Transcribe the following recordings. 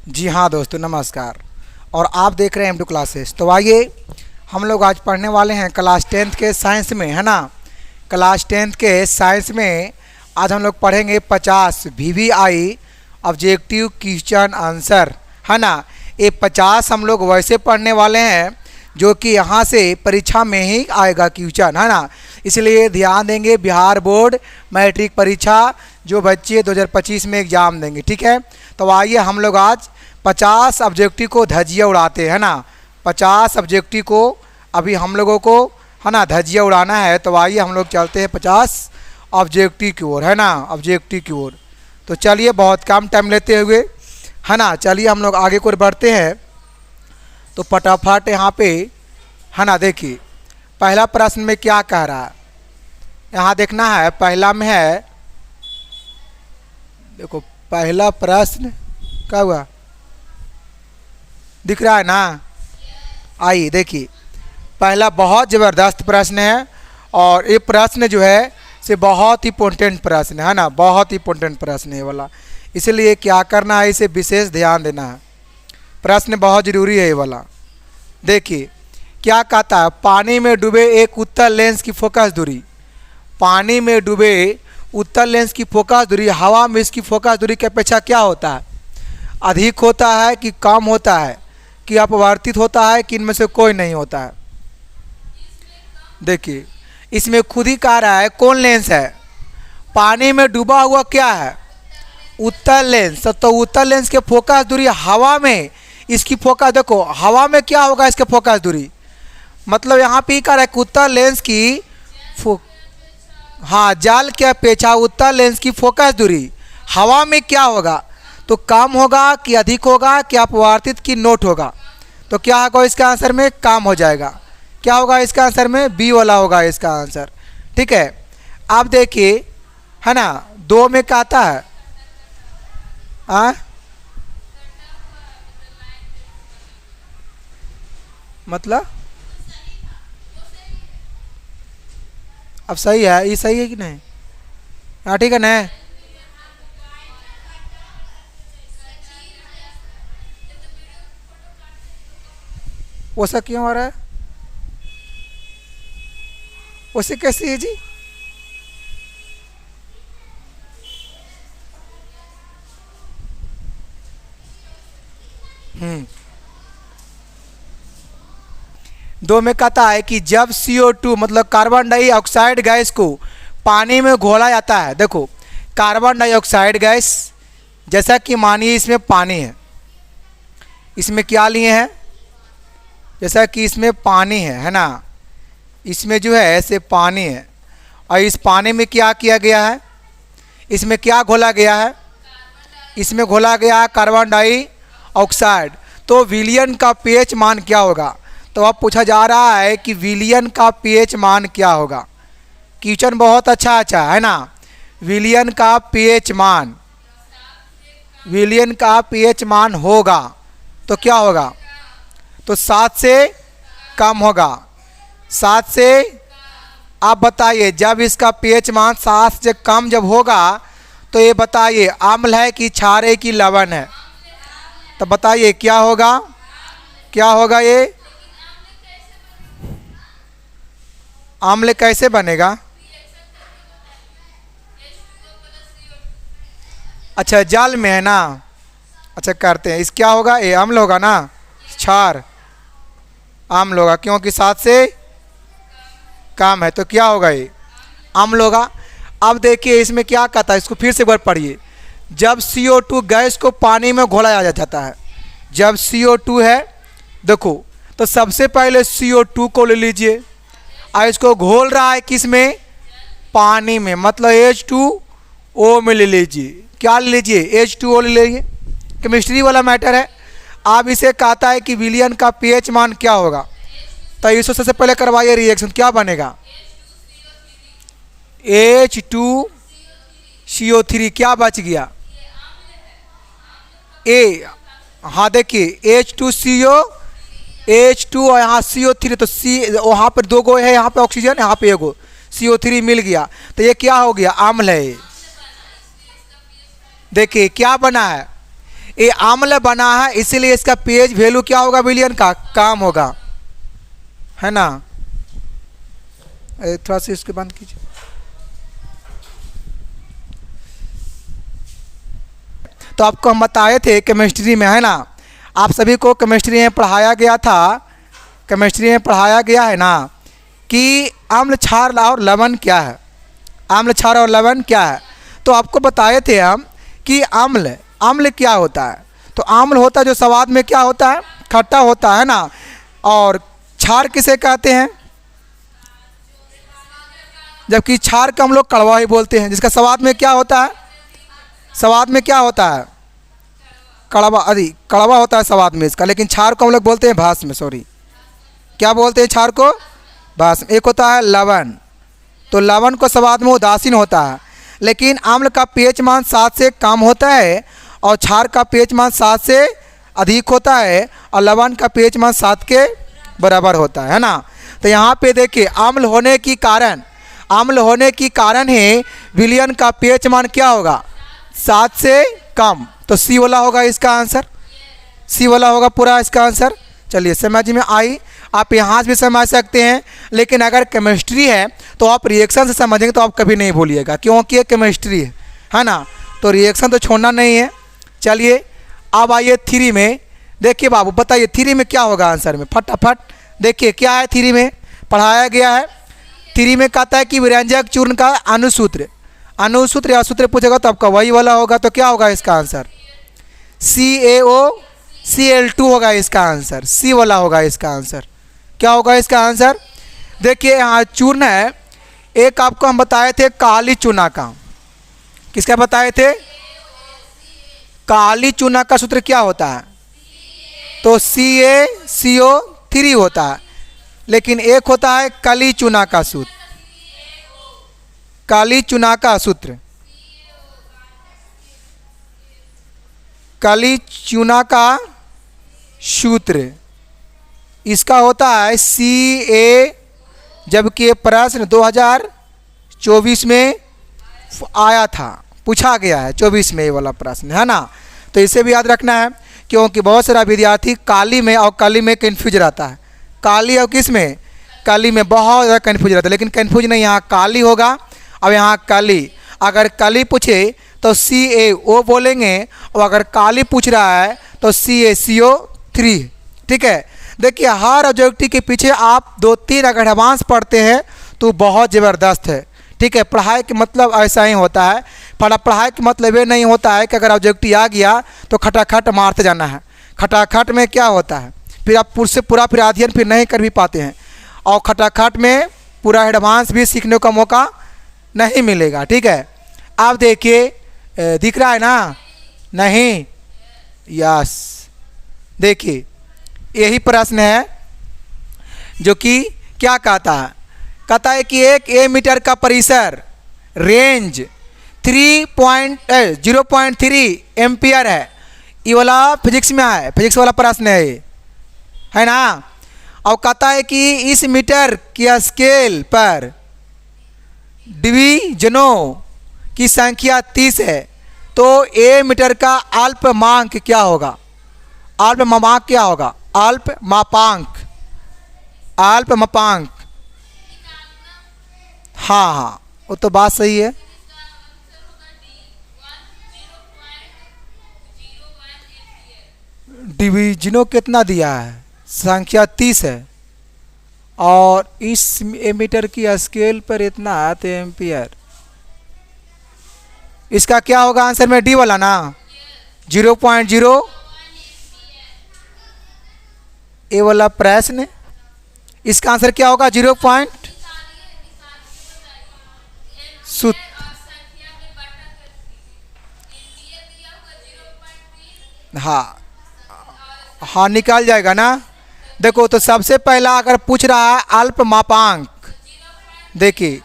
जी हाँ दोस्तों, नमस्कार। और आप देख रहे हैं M2 क्लासेस। तो आइए हम लोग आज पढ़ने वाले हैं क्लास 10th के साइंस में, है ना। क्लास 10th के साइंस में आज हम लोग पढ़ेंगे 50 VVI ऑब्जेक्टिव क्वेश्चन आंसर, है ना। ये 50 हम लोग वैसे पढ़ने वाले हैं जो कि यहाँ से परीक्षा में ही आएगा क्वेश्चन, है ना। इसलिए ध्यान देंगे, बिहार बोर्ड मैट्रिक परीक्षा जो बच्चे 2025 में एग्ज़ाम देंगे, ठीक है। तो आइए हम लोग आज 50 ऑब्जेक्टिव को धज्जियाँ उड़ाते हैं ना। 50 ऑब्जेक्टिव को अभी हम लोगों को, है ना, धज्जियाँ उड़ाना है। तो आइए हम लोग चलते हैं 50 ऑब्जेक्टिव की ओर, है ना, ऑब्जेक्टिव की ओर। तो चलिए बहुत कम टाइम लेते हुए, है ना, चलिए हम लोग आगे को बढ़ते हैं। तो फटाफट यहाँ पे, है ना, देखिए पहला प्रश्न में क्या कह रहा है, यहाँ देखना है। पहला में है, देखो पहला प्रश्न क्या हुआ, दिख रहा है ना। आइए देखिए, पहला बहुत ज़बरदस्त प्रश्न है और ये प्रश्न जो है से बहुत ही इम्पोर्टेंट प्रश्न है ना, बहुत ही इम्पोर्टेंट प्रश्न है वाला। इसलिए क्या करना है, इसे विशेष ध्यान देना है। प्रश्न बहुत ज़रूरी है ये वाला। देखिए क्या कहता है, पानी में डूबे एक उत्तल लेंस की फोकस दूरी, पानी में डूबे उत्तल लेंस की फोकस दूरी हवा में इसकी फोकस दूरी की अपेक्षा क्या होता है, अधिक होता है कि कम होता है कि अपवर्तित होता है कि इनमें से कोई नहीं होता है। देखिए इसमें खुद ही कह रहा है कौन लेंस है, पानी में डूबा हुआ क्या है, उत्तल लेंस। तो उत्तल लेंस के फोकस दूरी हवा में इसकी फोकस, देखो हवा में क्या होगा इसके फोकस दूरी, मतलब यहाँ पे कह रहा है कि उत्तल लेंस की हाँ, जाल के अपेक्षा उत्तल लेंस की फोकस दूरी हवा में क्या होगा, तो कम होगा कि अधिक होगा कि अपवर्तित की नोट होगा। तो क्या होगा इसका आंसर में, कम हो जाएगा। क्या होगा इसका आंसर में, बी वाला होगा इसका आंसर, ठीक है। आप देखिए, है ना, 2 में कहता है मतलब अब सही है, ये सही है कि नहीं, हाँ ठीक है ना। वैसा क्यों हो रहा है, वैसे कैसे है जी। दो में कहता है कि जब CO2 मतलब कार्बन डाइऑक्साइड गैस को पानी में घोला जाता है। देखो कार्बन डाइऑक्साइड गैस, जैसा कि मानिए इसमें पानी है, इसमें क्या लिए हैं, जैसा कि इसमें पानी है ना, इसमें जो है ऐसे पानी है और इस पानी में क्या किया गया है, इसमें क्या घोला गया है, इसमें घोला गया है कार्बन डाइऑक्साइड। तो विलियन का pH मान क्या होगा, तो अब पूछा जा रहा है कि विलियन का pH मान क्या होगा। क्वेश्चन बहुत अच्छा है ना। विलियन का pH मान, विलियन का pH मान होगा तो क्या होगा, तो 7 से कम होगा। 7 से, आप बताइए जब इसका pH मान 7 से कम जब होगा तो ये बताइए अम्ल है कि क्षार की लवण है, तो बताइए क्या होगा, क्या होगा ये, अम्ल कैसे बनेगा। अच्छा जल में है ना, अच्छा करते हैं, इस क्या होगा, ये अम्ल होगा ना, क्षार अम्ल होगा क्योंकि 7 से कम है, तो क्या होगा ये अम्ल होगा। अब देखिए इसमें क्या कहता है, इसको फिर से एक बार पढ़िए। जब CO2 गैस को पानी में घोला जाता है, जब CO2 है, देखो तो सबसे पहले CO2 को ले लीजिए और इसको घोल रहा है किस में, पानी में, मतलब H2O में ले लीजिए। क्या ले लीजिए, H2O ले लीजिए, केमिस्ट्री वाला मैटर है। अब इसे कहता है कि विलियन का pH मान क्या होगा, तो इसको सबसे पहले करवाइए रिएक्शन, क्या बनेगा, H2CO3, क्या बच गया, ए, हाँ देखिए H2 और यहाँ CO3, तो C वहाँ पर 2 गो है, यहाँ पे ऑक्सीजन, यहाँ पे 1 गो CO3 मिल गया, तो ये क्या हो गया, अम्ल है। देखिए क्या बना है, ये अम्ल बना है, इसीलिए इसका pH वैल्यू क्या होगा विलियन का, कम होगा, है ना। थोड़ा सा इसके बंद कीजिए। तो आपको हम बताए थे केमिस्ट्री में, है ना, आप सभी को केमिस्ट्री में पढ़ाया गया था, केमिस्ट्री में पढ़ाया गया है ना कि अम्ल, क्षार और लवण क्या है, अम्ल, क्षार और लवण क्या है। तो आपको बताए थे हम कि अम्ल, अम्ल क्या होता है। तो अम्ल होता है जो स्वाद में क्या होता है, खट्टा होता है ना। और क्षार किसे कहते हैं, जबकि क्षार को हम लोग कड़वा ही बोलते हैं, जिसका स्वाद में क्या होता है, स्वाद में क्या होता है, कड़वा, कड़वा होता है स्वाद में इसका। लेकिन क्षार को हम लोग बोलते हैं भास्म, सॉरी, क्या बोलते हैं क्षार को, भास्म। एक होता है लवण, तो लवण को स्वाद में उदासीन होता है, लेकिन अम्ल का pH मान 7 से कम होता है और क्षार का pH मान 7 से अधिक होता है और लवण का pH मान 7 के बराबर होता है ना। तो यहाँ पे देखिए अम्ल होने की कारण, अम्ल होने की कारण ही विलियन का pH मान क्या होगा, 7 से कम। तो सी वाला होगा इसका आंसर, सी वाला होगा पूरा इसका आंसर। चलिए समझ में आई, आप यहाँ से भी समझ सकते हैं, लेकिन अगर केमिस्ट्री है तो आप रिएक्शन से समझेंगे तो आप कभी नहीं भूलिएगा, क्योंकि ये केमिस्ट्री है ना, तो रिएक्शन तो छोड़ना नहीं है। चलिए अब आइए थ्री में, देखिए बाबू बताइए थ्री में क्या होगा आंसर में, फटाफट देखिए क्या है थ्री में पढ़ाया गया है। थ्री में कहता है कि विरंजक चूर्ण का अनुसूत्र, अनुसूत्र या सूत्र पूछेगा तो आपका वही वाला होगा। तो क्या होगा इसका आंसर, CaOCl2 होगा इसका आंसर, सी वाला होगा इसका आंसर। क्या होगा इसका आंसर, देखिए यहाँ चूर्ण है, एक आपको हम बताए थे काली चूना का, किसका बताए थे, काली चूना का सूत्र क्या होता है, तो CaCO3 होता है। लेकिन एक होता है काली चूना का सूत्र, काली चूना का सूत्र, काली चूना का सूत्र इसका होता है Ca, जबकि ये प्रश्न 2024 में आया था, पूछा गया है 24 में ये वाला प्रश्न, है ना। तो इसे भी याद रखना है, क्योंकि बहुत सारा विद्यार्थी काली में और काली में कन्फ्यूज रहता है, काली और किस में, काली में बहुत ज़्यादा कन्फ्यूज रहता है। लेकिन कन्फ्यूज नहीं, यहाँ काली होगा, अब यहाँ काली, अगर काली पूछे तो CaO बोलेंगे, और अगर काली पूछ रहा है तो CaCO3, ठीक है। देखिए हर ऑब्जेक्टिव के पीछे आप 2-3 अगर एडवांस पढ़ते हैं तो बहुत ज़बरदस्त है, ठीक है। पढ़ाई का मतलब ऐसा ही होता है, पढ़ाई का मतलब ये नहीं होता है कि अगर ऑब्जेक्टिव आ गया तो खटाखट मारते जाना है। खटाखट में क्या होता है, फिर आप उससे पूरा फिर अध्ययन फिर नहीं कर भी पाते हैं, और खटाखट में पूरा एडवांस भी सीखने का मौका नहीं मिलेगा, ठीक है। आप देखिए दिख रहा है ना, नहीं, यस, देखिए यही प्रश्न है जो कि क्या कहता है, कहता है कि एक एमीटर का परिसर रेंज 0.3 एम्पियर है। ये वाला फिजिक्स में है, फिजिक्स वाला प्रश्न है ये, है ना। और कहता है कि इस मीटर की स्केल पर डिवीजनों की संख्या 30 है, तो ए मीटर का अल्पमांक क्या होगा, अल्पमापांक क्या होगा, अल्पमापांक, अल्पमापांक, हाँ हाँ वो तो बात सही है। डिवीजनों कितना दिया है, संख्या 30 है, और इस एमीटर की स्केल पर इतना है तो एम्पियर, इसका क्या होगा आंसर में, डी वाला ना, 0.0 ए वाला प्रश्न, इसका आंसर क्या होगा, 0. हाँ हाँ निकाल जाएगा ना। देखो तो सबसे पहला अगर पूछ रहा है अल्पमापांक, देखिए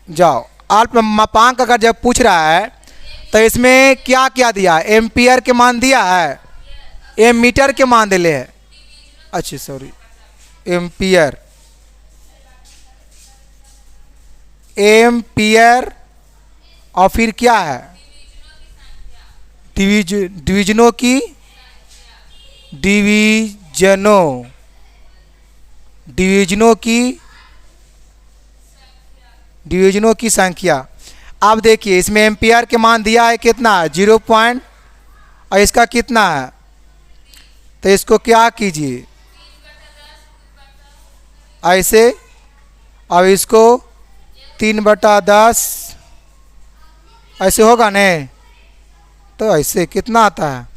जाओ, अल्पमापांक अगर जब पूछ रहा है तो इसमें क्या क्या दिया है, एम्पियर के मान दिया है, एमीटर के मान दिले है, अच्छा सॉरी एम्पियर, एम्पियर और फिर क्या है डिवीजनों की डिवीजनों डिवीजनों की डिवीजनों की संख्या। अब देखिए इसमें एम्पियर के मान दिया है कितना, 0 पॉइंट, और इसका कितना है, तो इसको क्या कीजिए ऐसे, अब इसको 3/10 ऐसे होगा न, तो ऐसे कितना आता है,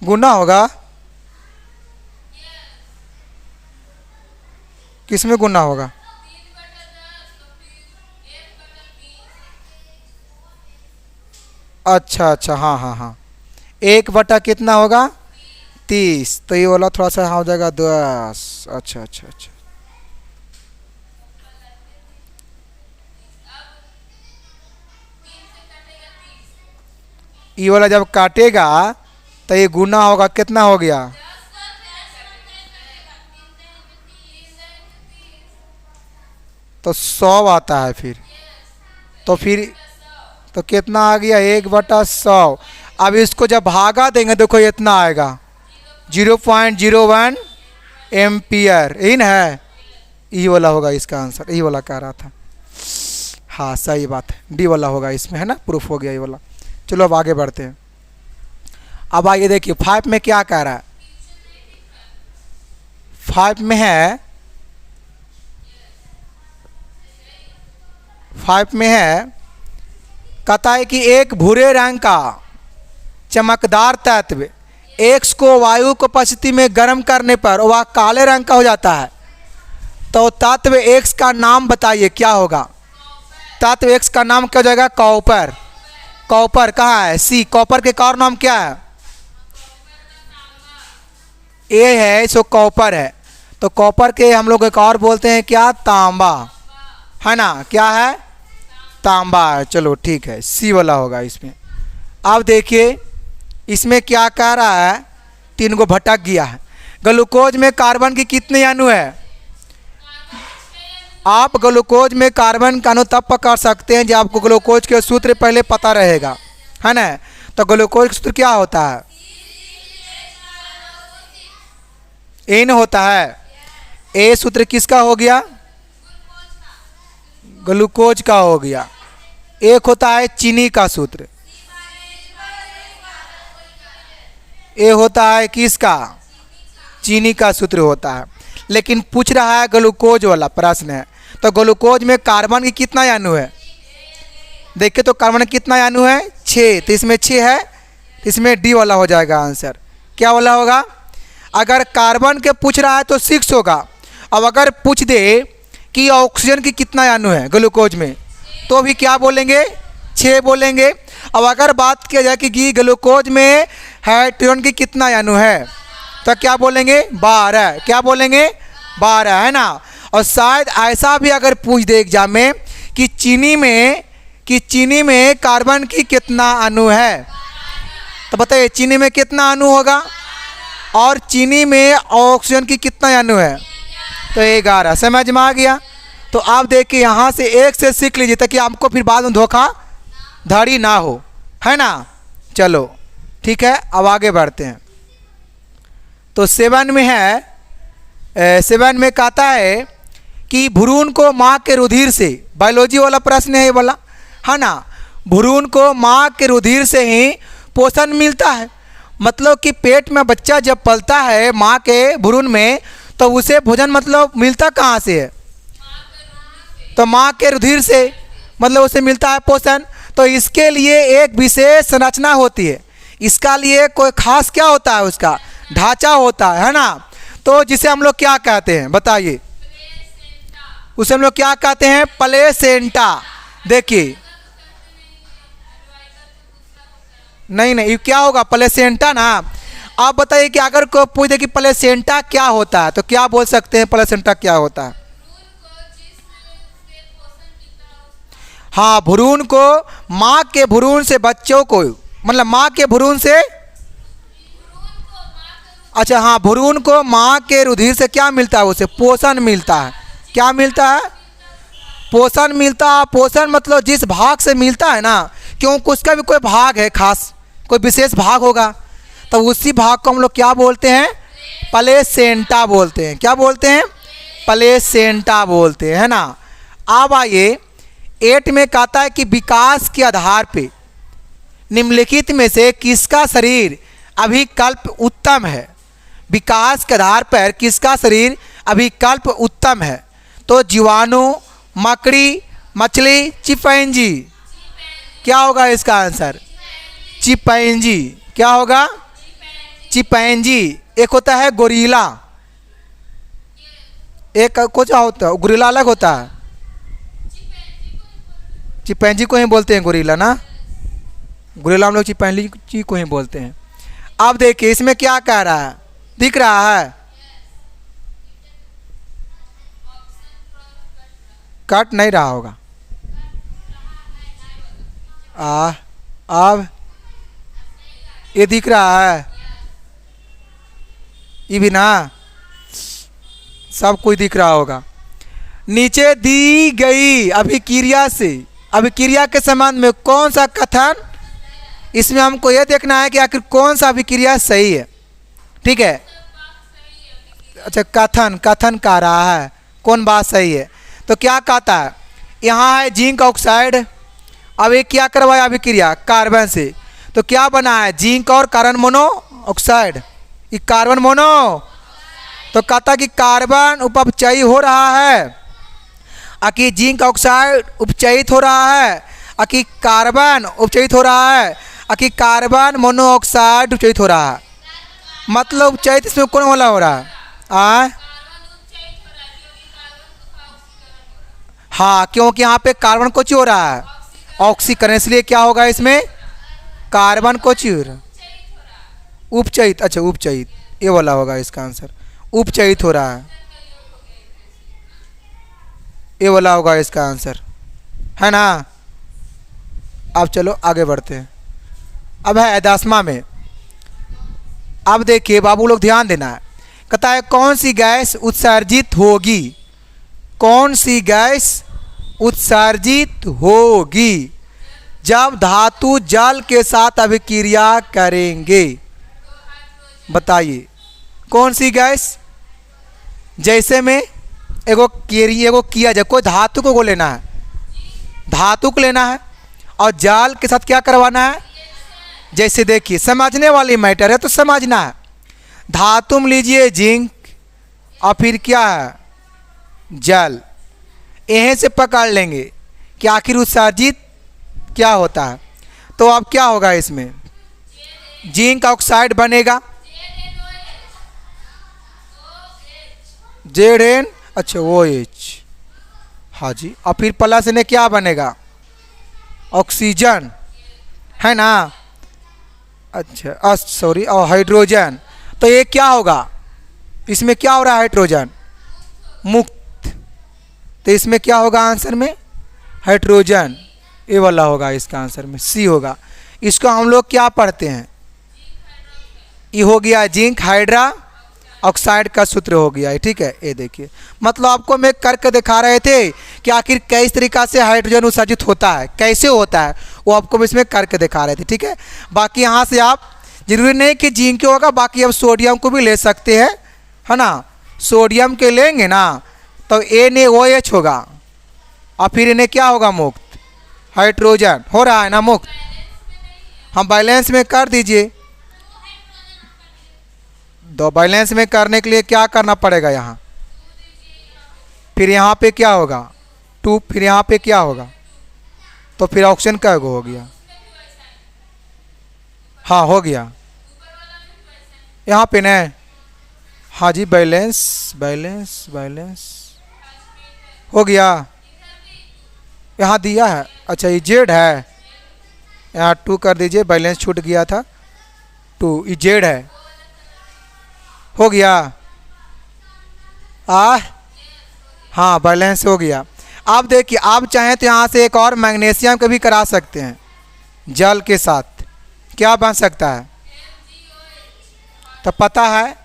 गुना होगा, किस में गुना होगा, अच्छा अच्छा, हाँ हाँ हाँ, 1 कितना होगा 30, तो ये वाला थोड़ा सा हाँ हो जाएगा 10, अच्छा अच्छा अच्छा, ये वाला जब काटेगा तो ये गुना होगा, कितना हो गया, तो 100 आता है फिर, तो कितना आ गया 1/100। अब इसको जब भागा देंगे देखो इतना आएगा 0.01 एम्पियर, यही ना है, यही वाला होगा इसका आंसर, यही वाला कह रहा था, हाँ सही बात है, डी वाला होगा इसमें, है ना, प्रूफ हो गया ये वाला। चलो अब आगे बढ़ते हैं। अब आगे देखिए 5 में क्या कह रहा है, 5 में है, 5 में है, कहता है कि एक भूरे रंग का चमकदार तत्व X को वायु की उपस्थिति में गर्म करने पर वह काले रंग का हो जाता है, तो तत्व X का नाम बताइए क्या होगा, तत्व X का नाम क्या हो जाएगा, कॉपर। कॉपर कहाँ है, सी, कॉपर के और नाम क्या है, ए है, सो कॉपर है, तो कॉपर के हम लोग एक और बोलते हैं क्या, तांबा, है ना, क्या है, तांबा है। चलो ठीक है, सी वाला होगा इसमें। अब देखिए इसमें क्या कह रहा है, 3 को भटक गया है। ग्लूकोज में कार्बन की कितने अणु है, आप ग्लूकोज में कार्बन का अणु तब पकड़ सकते हैं जब आपको ग्लूकोज के सूत्र पहले पता रहेगा, है ना, तो ग्लूकोज का सूत्र क्या होता है, एन होता है। ए सूत्र किसका हो गया, ग्लूकोज का हो गया। एक होता है चीनी का सूत्र, ए होता है किसका, चीनी का सूत्र होता है, लेकिन पूछ रहा है ग्लूकोज वाला प्रश्न है, तो ग्लूकोज में कार्बन की कितना अणु है, देखिए तो कार्बन कितना अणु है, 6, तो इसमें 6 है, तो इसमें डी वाला हो जाएगा आंसर। क्या वाला होगा, अगर कार्बन के पूछ रहा है तो 6 होगा। अब अगर पूछ दे कि ऑक्सीजन की कितना अणु है ग्लूकोज में, तो भी क्या बोलेंगे, 6 बोलेंगे। अब अगर बात किया जाए कि ग्लूकोज में हाइड्रोजन की कितना अणु है, तो क्या बोलेंगे, 12, क्या बोलेंगे, 12, है ना। और शायद ऐसा भी अगर पूछ दे एग्जाम में कि चीनी में कार्बन की कितना अणु है, तो बताइए चीनी में कितना अणु होगा, और चीनी में ऑक्सीजन की कितना अणु है, तो 11। समझ में आ गया। तो आप देखिए यहाँ से एक से सीख लीजिए ताकि आपको फिर बाद में धोखाधड़ी ना हो, है ना। चलो ठीक है, अब आगे बढ़ते हैं। तो 7 में है, 7 में कहता है कि भ्रूण को माँ के रुधिर से, बायोलॉजी वाला प्रश्न है ये वाला, है ना, भ्रूण को माँ के रुधिर से ही पोषण मिलता है। मतलब कि पेट में बच्चा जब पलता है माँ के भ्रूण में, तो उसे भोजन मतलब मिलता कहाँ से है, तो माँ के रुधिर से, मतलब उसे मिलता है पोषण। तो इसके लिए एक विशेष संरचना होती है, इसका लिए कोई खास क्या होता है, उसका ढांचा होता है ना। तो जिसे हम लोग क्या कहते हैं बताइए, उसे हम लोग क्या कहते हैं, प्लेसेंटा। देखिए नहीं ये क्या होगा, प्लेसेंटा ना। आप बताइए कि अगर कोई पूछ दे कि प्लेसेंटा क्या होता है, तो क्या बोल सकते हैं, प्लेसेंटा क्या होता है। हाँ, भ्रूण को माँ के भ्रूण से बच्चों को, मतलब माँ के भ्रूण से, अच्छा हाँ, भ्रूण को माँ के रुधिर से क्या मिलता है, उसे पोषण मिलता है। क्या मिलता है, पोषण मिलता, पोषण मतलब जिस भाग से मिलता है ना, क्योंकि उसका भी कोई भाग है खास, कोई विशेष भाग होगा, तो उसी भाग को हम लोग क्या बोलते हैं? प्लेसेंटा बोलते हैं। क्या बोलते हैं? प्लेसेंटा बोलते हैं, है ना। अब आइए 8 में कहता है कि विकास के आधार पे निम्नलिखित में से किसका शरीर अभिकल्प उत्तम है? विकास के आधार पर किसका शरीर अभिकल्प उत्तम है? तो जीवाणु, मकड़ी, मछली, चिंपैंजी। क्या होगा इसका आंसर? चिंपैंजी। क्या होगा? चिंपैंजी। एक होता है गोरिल्ला, एक कुछ होता है गोरिल्ला अलग होता है। चिंपैंजी को ही बोलते हैं गोरिल्ला ना, गोरिल्ला हम लोग चिंपैंजी को ही बोलते हैं। अब देखिए इसमें क्या कह रहा है, दिख रहा है? कट नहीं रहा होगा। अब ये दिख रहा है, ये भी ना, सब कुछ दिख रहा होगा। नीचे दी गई अभिक्रिया से, अभिक्रिया के संबंध में कौन सा कथन, इसमें हमको यह देखना है कि आखिर कौन सा अभिक्रिया सही है। ठीक है, अच्छा कथन कह रहा है कौन बात सही है। तो क्या कहता है, यहाँ है जिंक ऑक्साइड, अब ये क्या करवाया अभिक्रिया कार्बन से, तो क्या बना है? जिंक और कार्बन मोनो ऑक्साइड, ये कार्बन मोनो, तो कहता कि कार्बन उपचयी हो रहा है, अकी जिंक ऑक्साइड उपचयित हो रहा है, अकी कार्बन उपचयित हो रहा है, अकी कार्बन मोनोऑक्साइड उपचयित हो रहा है। मतलब उपचयित इसमें कौन वाला हो रहा है? हाँ, क्योंकि यहाँ पे कार्बन को हो रहा है ऑक्सीकरण, इसलिए क्या होगा इसमें? कार्बन को उपचयित, अच्छा उपचयित, ये वाला होगा इसका आंसर, उपचयित हो रहा है, ये वाला होगा इसका आंसर, है ना। अब चलो आगे बढ़ते हैं। अब है 10वां में। अब देखिए बाबू लोग ध्यान देना है, कहता है कौन सी गैस उत्सर्जित होगी, कौन सी गैस उत्सर्जित होगी जब धातु जल के साथ अभिक्रिया करेंगे? बताइए कौन सी गैस? जैसे में एगो किया जाए, कोई धातु को लेना है, धातु को लेना है और जल के साथ क्या करवाना है? जैसे देखिए समझने वाली मैटर है तो समझना है। धातु में लीजिए जिंक और फिर क्या है? जल। यहीं से पकड़ लेंगे कि आखिर उत्सर्जित क्या होता है। तो अब क्या होगा इसमें? जिंक ऑक्साइड बनेगा, Zn, अच्छा OH, हाँ जी, और फिर प्लस ने क्या बनेगा? ऑक्सीजन, है ना। अच्छा सॉरी, और हाइड्रोजन। तो ये क्या होगा? इसमें क्या हो रहा है? हाइड्रोजन मुक्त, तो इसमें क्या होगा आंसर में? हाइड्रोजन, ये वाला होगा इसका आंसर में, सी होगा। इसको हम लोग क्या पढ़ते हैं? ये हो गया जिंक हाइड्रा ऑक्साइड का सूत्र हो गया है। ठीक है, ये देखिए, मतलब आपको मैं करके दिखा रहे थे कि आखिर किस तरीका से हाइड्रोजन उत्सर्जित होता है, कैसे होता है, वो आपको इसमें करके दिखा रहे थे। ठीक है, बाकी यहाँ से आप जरूरी नहीं कि जिंक के होगा, बाकी अब सोडियम को भी ले सकते हैं, है ना। सोडियम के लेंगे ना तो NaOH होगा और फिर इन्हें क्या होगा? मुक्त, हाइड्रोजन हो रहा है ना मुक्त। हम बैलेंस में कर दीजिए, दो बैलेंस में करने के लिए क्या करना पड़ेगा? यहाँ फिर यहाँ पे क्या होगा? 2, फिर यहाँ पे क्या होगा? तो फिर ऑप्शन क्या हो गया? हाँ हो गया यहाँ पे न, हाँ जी, बैलेंस बैलेंस बैलेंस हो गया। यहाँ दिया है, अच्छा ये जेड है, यहाँ 2 कर दीजिए, बैलेंस छूट गया था 2, ये जेड है, हो गया। हाँ बैलेंस हो गया। अब देखिए, आप चाहें तो यहाँ से एक और मैग्नीशियम का भी करा सकते हैं जल के साथ। क्या बन सकता है? तो पता है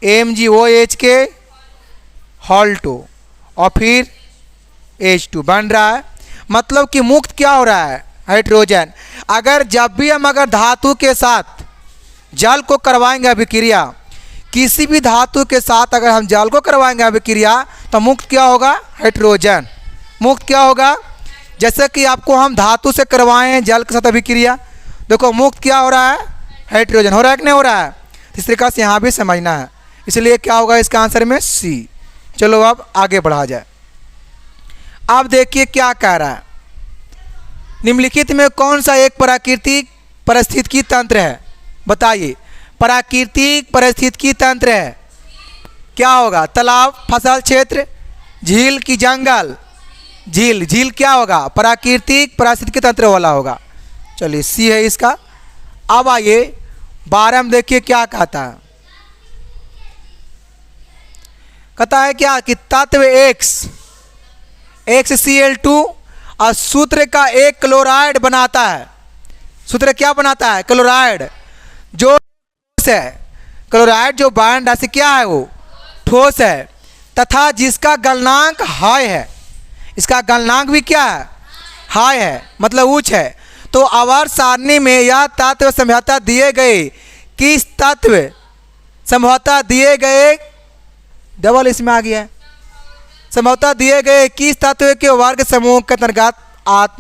MgOH के हॉल्टो और फिर H2 बन रहा है। मतलब कि मुक्त क्या हो रहा है, हाइड्रोजन। अगर जब भी हम अगर धातु के साथ जल को करवाएंगे अभिक्रिया, किसी भी धातु के साथ अगर हम जल को करवाएंगे अभिक्रिया, तो मुक्त क्या होगा, हाइड्रोजन। मुक्त क्या होगा, जैसे कि आपको हम धातु से करवाएं हैं जल के साथ अभिक्रिया, देखो मुक्त क्या हो रहा है, हाइड्रोजन। हो रहा है कि नहीं हो रहा है। इस तरीके से यहाँ भी समझना है, इसलिए क्या होगा इसका आंसर में सी। चलो अब आगे बढ़ा जाए। अब देखिए क्या कह रहा है, निम्नलिखित में कौन सा एक प्राकृतिक पारिस्थितिकी तंत्र है, बताइए। प्राकृतिक पारिस्थितिकी तंत्र है, क्या होगा, तालाब, फसल क्षेत्र, झील की जंगल। झील, झील क्या होगा, प्राकृतिक पारिस्थितिकी तंत्र वाला होगा। चलिए सी है इसका। अब आइए 12 में देखिए क्या कहता है। कहता है क्या कि तत्व XCl2 और सूत्र का एक क्लोराइड बनाता है। सूत्र क्या बनाता है, क्लोराइड। जो ठोस है, क्लोराइड जो बायन राशि क्या है, वो ठोस है, तथा जिसका गलनांक हाई है। इसका गलनांक भी क्या है, हाई है, मतलब उच्च है। तो आवर्त सारणी में यह तत्व संभवतः दिए गए किस तत्व, संभवतः दिए गए, डबल इसमें आ गया है, संभवतः दिए गए किस तत्व के वर्ग समूह के अंतर्गत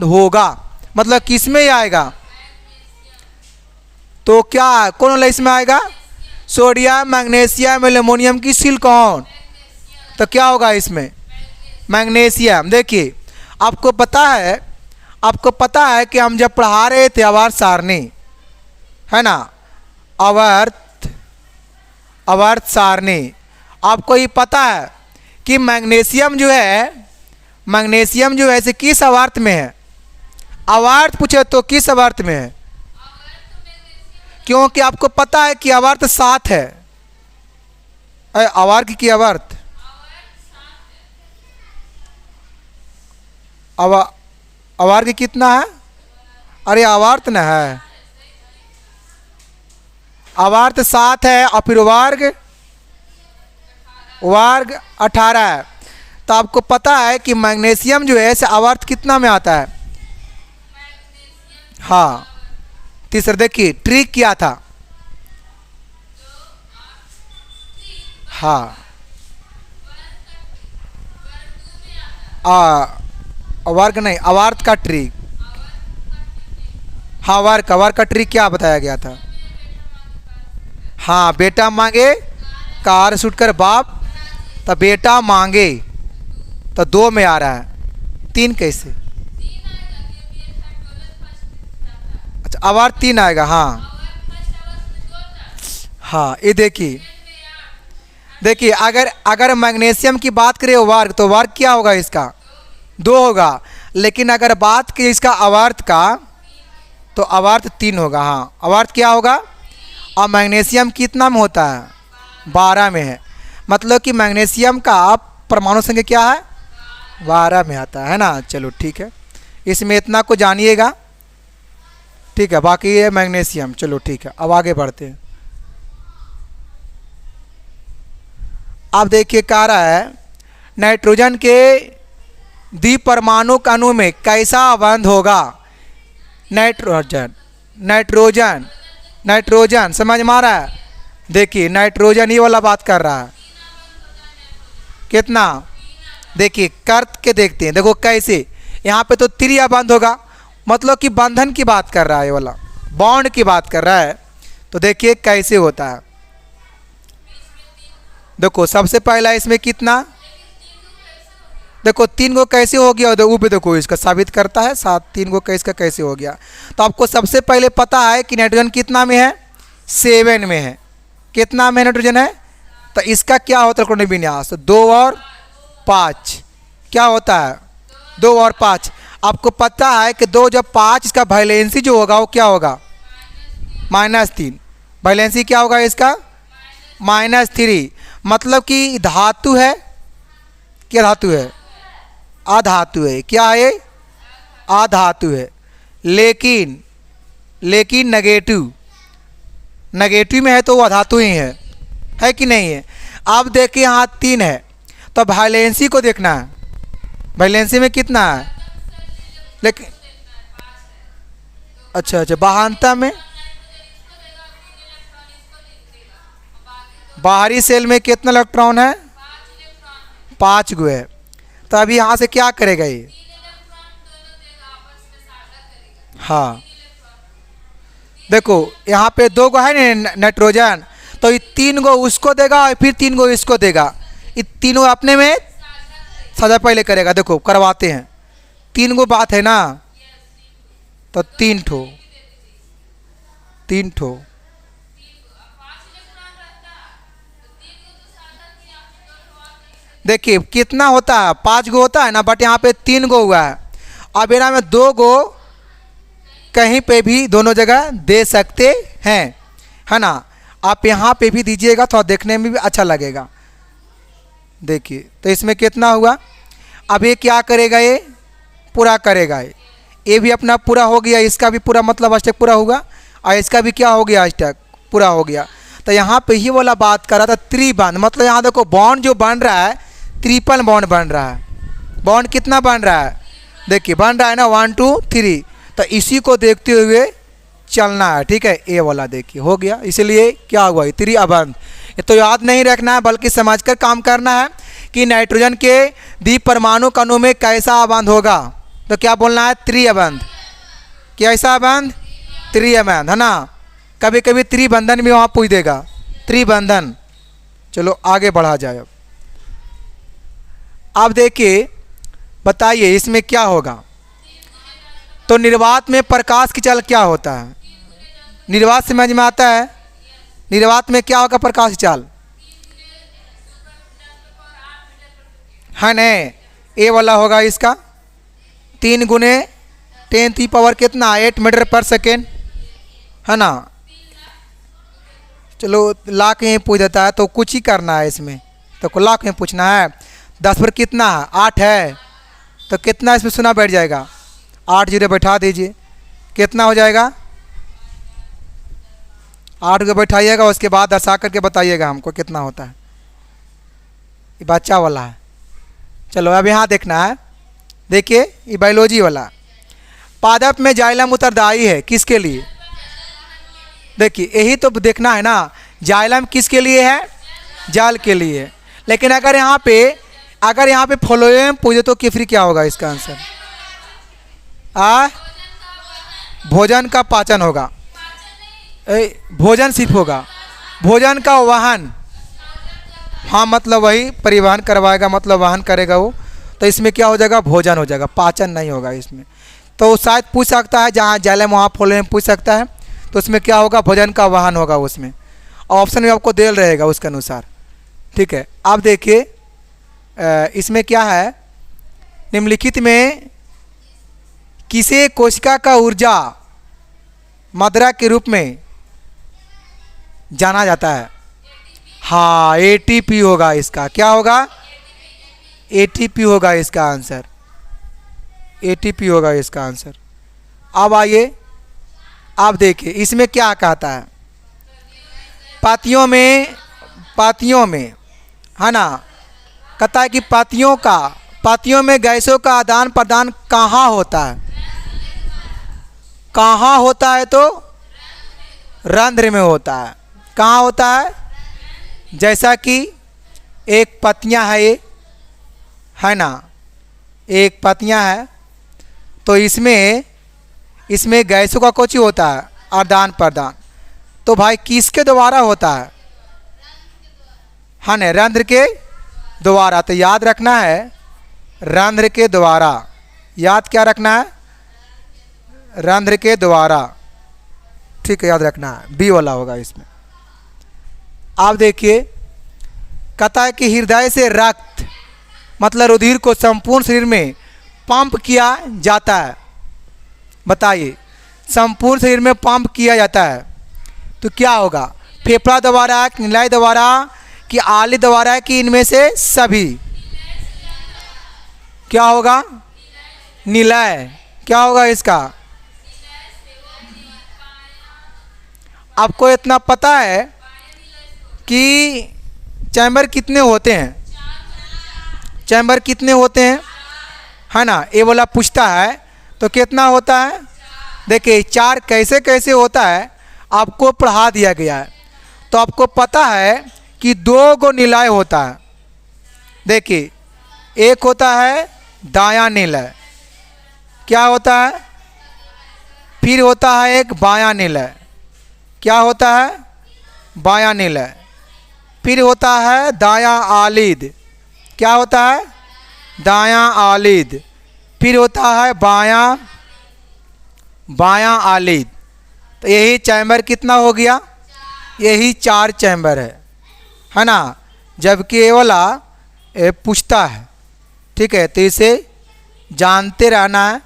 होगा, मतलब किस में आएगा। तो क्या कौन वाला इसमें आएगा, सोडियम, मैग्नीशियम, एल्युमिनियम की सिलिकॉन। तो क्या होगा इसमें, मैग्नीशियम। देखिए आपको पता है कि हम जब पढ़ा रहे थे आवर्त सारणी, है ना, आवर्त सारणी, आपको ये पता है कि मैग्नीशियम जो है ऐसे किस आवर्त में है। आवर्त पूछे तो किस आवर्त में है, क्योंकि आपको पता है कि आवर्त 7 है। आवर्त की आवर्त, आवर्त कितना है, अरे आवर्त न है, आवर्त 7 है और फिर वर्ग 18 है। तो आपको पता है कि मैग्नीशियम जो है आवर्त कितना में आता है। हाँ, तीसरा देखिए ट्रिक क्या था। हाँ, वर्ग नहीं, आवर्त का ट्रिक। हाँ, वर्ग का ट्रिक क्या बताया गया था। हाँ, बेटा मांगे कार सूट कर बाप, तो बेटा मांगे तो 2 में आ रहा है, 3 कैसे। अच्छा, आवर्त 3 आएगा। हाँ हाँ, ये देखिए अगर मैग्नीशियम की बात करें वर्ग, तो वर्ग क्या होगा इसका, 2 होगा। लेकिन अगर बात की इसका आवर्त का, तो आवर्त 3 होगा। हाँ, आवर्त क्या होगा। और मैग्नीशियम कितना में होता है, 12 में है। मतलब कि मैग्नीशियम का परमाणु संख्या क्या है, 12 में आता है ना। चलो ठीक है, इसमें इतना को जानिएगा, ठीक है। बाकी ये मैग्नीशियम, चलो ठीक है। अब आगे बढ़ते हैं। अब देखिए कह रहा है नाइट्रोजन के द्विपरमाणुक अणु में कैसा बंध होगा। नाइट्रोजन समझ में आ रहा है। देखिए नाइट्रोजन ये वाला बात कर रहा है, कितना, देखिए कर्त के देखते हैं। देखो कैसे, यहाँ पे तो त्रिया बंध होगा, मतलब कि बंधन की बात कर रहा है, ये वाला बॉन्ड की बात कर रहा है। तो देखिए कैसे होता है। देखो सबसे पहला इसमें कितना, देखो 3 को कैसे हो गया, वो भी देखो इसका साबित करता है। 3 को कैसे हो गया। तो आपको सबसे पहले पता है कि नाइट्रोजन कितना में है, 7 में है। कितना में नाइट्रोजन है, तो इसका क्या होता है विन्यास, 2 और 5 क्या होता है, 2 और 5। आपको पता है कि 2 जब 5, इसका वैलेंसी जो होगा वो क्या होगा, -3। वैलेंसी क्या होगा इसका, -3। मतलब कि धातु है, क्या धातु है, अधातु है। क्या है, अधातु है। लेकिन नेगेटिव में है तो वो अधातु ही है कि नहीं है। अब देखिए यहाँ 3 है, तो वैलेंसी को देखना है। वैलेंसी में कितना है? लेकिन अच्छा अच्छा, बाहनता में बाहरी सेल में कितना इलेक्ट्रॉन है? 5 गो है। तो अभी यहाँ से क्या करेगा ये? हाँ देखो यहाँ पे 2 गो है ना नाइट्रोजन, तो ये 3 गो उसको देगा और फिर 3 गो इसको देगा। ये तीनों अपने में साझा पहले करेगा। देखो करवाते हैं, 3 गो बात है ना, तो 3 ठो देखिए कितना होता है, 5 गो होता है ना, बट यहाँ पे 3 गो हुआ है। अब यहाँ में 2 गो कहीं पे भी दोनों जगह दे सकते हैं, है ना। आप यहाँ पे भी दीजिएगा तो देखने में भी अच्छा लगेगा। देखिए तो इसमें कितना हुआ। अब ये क्या करेगा, ये पूरा करेगा। ये भी अपना पूरा हो गया, इसका भी पूरा मतलब अष्टक पूरा होगा, और इसका भी क्या हो गया, अष्टक पूरा हो गया। तो यहाँ पे ही वाला बात कर रहा था त्रिबंध, मतलब यहाँ देखो बॉन्ड जो बन रहा है ट्रिपल बॉन्ड बन रहा है। बॉन्ड कितना बन रहा है, देखिए बन रहा है ना 1 2 3। तो इसी को देखते हुए चलना है, ठीक है। ए वाला देखिए हो गया, इसलिए क्या हुआ, त्रिअबंध। ये तो याद नहीं रखना है बल्कि समझकर काम करना है कि नाइट्रोजन के द्विपरमाणु कणों में कैसा अबंध होगा। तो क्या बोलना है, त्रिअबंध। कैसा अबंध, त्रिअबंध, है ना। कभी कभी त्रिबंधन भी वहाँ पूछ देगा, त्रिबंधन। चलो आगे बढ़ा जाए। अब देखिए बताइए इसमें क्या होगा। तो निर्वात में प्रकाश की चाल क्या होता है, निर्वात समझ में आता है। निर्वात में क्या होगा, प्रकाश की चाल है न, ए वाला होगा इसका 3 गुने 10 पावर कितना 8 मीटर पर सेकेंड, है ना। चलो लाख में पूछ देता है तो कुछ ही करना है इसमें, तो लाख में पूछना है। 10 पर कितना है, 8 है, तो कितना इसमें सुना बैठ जाएगा, 8 जीरो बैठा दीजिए, कितना हो जाएगा, 8 को बैठाइएगा, उसके बाद दर्शा करके बताइएगा हमको कितना होता है। ये बच्चा वाला है। चलो अब यहाँ देखना है, देखिए ये बायोलॉजी वाला। पादप में जाइलम उत्तरदायी है किसके लिए, देखिए यही तो देखना है ना। जाइलम किसके लिए है, जाल के लिए। लेकिन अगर यहाँ पे फ्लोएम पूछे तो कि फिर क्या होगा इसका आंसर, भोजन का पाचन होगा, भोजन सिर्फ होगा, भोजन का वाहन, हाँ मतलब वही परिवहन करवाएगा, मतलब वाहन करेगा वो। तो इसमें क्या हो जाएगा, भोजन हो जाएगा, पाचन नहीं होगा इसमें। तो शायद पूछ सकता है, जहाँ जाइलम वहाँ फ्लोएम पूछ सकता है, तो उसमें क्या होगा, भोजन का वाहन होगा उसमें। ऑप्शन में आपको देल रहेगा उसके अनुसार, ठीक है। आप देखिए इसमें क्या है, निम्नलिखित में किसे कोशिका का ऊर्जा मात्रा के रूप में जाना जाता है। हाँ एटीपी होगा इसका, क्या होगा, एटीपी होगा इसका आंसर, एटीपी होगा इसका आंसर। अब आइए आप देखिए इसमें क्या कहता है, पातियों में है ना, कहता है कि पातियों में गैसों का आदान प्रदान कहाँ होता है, कहाँ होता है, तो रंध्र में होता है। कहाँ होता है, जैसा कि एक पत्तियाँ है ये, है ना, एक पत्तियाँ है, तो इसमें गैसों का कुछ होता है आदान प्रदान। तो भाई किसके द्वारा होता है ना, रंध्र के द्वारा। तो याद रखना है रंध्र के द्वारा, याद क्या रखना है, रंध्र के द्वारा, ठीक है, याद रखना है, बी वाला होगा इसमें। आप देखिए कहता है कि हृदय से रक्त मतलब रुधिर को संपूर्ण शरीर में पंप किया जाता है। बताइए संपूर्ण शरीर में पंप किया जाता है तो क्या होगा, फेफड़ा द्वारा, निलय द्वारा कि आली द्वारा, कि इनमें से सभी, क्या होगा, निलय। क्या होगा इसका, आपको इतना पता है कि चैम्बर कितने होते हैं, चैम्बर कितने होते हैं, है ना, ये वाला पूछता है तो कितना होता है। देखिए 4 कैसे कैसे होता है आपको पढ़ा दिया गया है। तो आपको पता है कि 2 गो निलय होता है। देखिए एक होता है दायां निलय, क्या होता है, फिर होता है एक बायां निलय, क्या होता है, बायां निलय, फिर होता है दायां आलिद, क्या होता है, दायां आलिद, फिर होता है बायां आलिद। तो यही चैम्बर कितना हो गया, यही 4 चैम्बर है ना। जबकि ये वाला पूछता है, ठीक है, तो इसे जानते रहना है।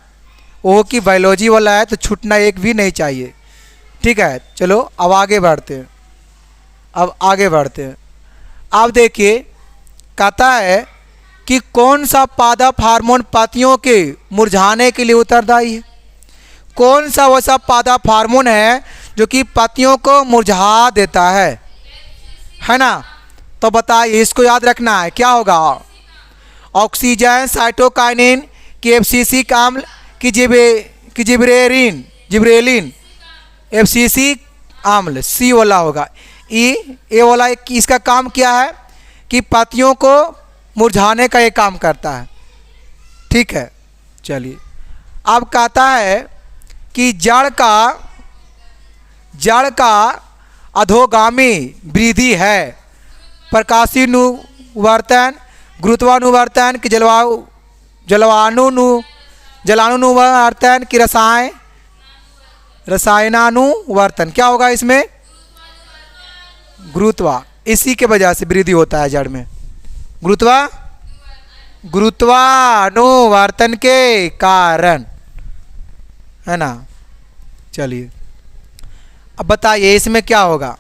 वो कि बायोलॉजी वाला है तो छूटना एक भी नहीं चाहिए, ठीक है। चलो अब आगे बढ़ते हैं, अब आगे बढ़ते हैं। अब देखिए कहता है कि कौन सा पादप हार्मोन पत्तियों के मुरझाने के लिए उत्तरदायी है। कौन सा वैसा पादप हार्मोन है जो कि पत्तियों को मुरझा देता है ना। तो बताइए, इसको याद रखना है, क्या होगा, ऑक्सीजन, साइटोकाइनिन, कि एब्सिसिक अम्ल, कि जिब्रेलिन, एब्सिसिक अम्ल, सी वाला होगा। ए वाला इसका काम क्या है कि पत्तियों को मुरझाने का ये काम करता है, ठीक है। चलिए अब कहता है कि जड़ का अधोगामी वृद्धि है प्रकाशीनुवर्तन, गुरुत्वानुवर्तन, कि जलानुवर्तन, कि रसायनानुवर्तन। क्या होगा इसमें, गुरुत्वा, इसी के वजह से वृद्धि होता है जड़ में, गुरुत्वानुवर्तन के कारण, है ना। चलिए अब बताइए इसमें क्या होगा।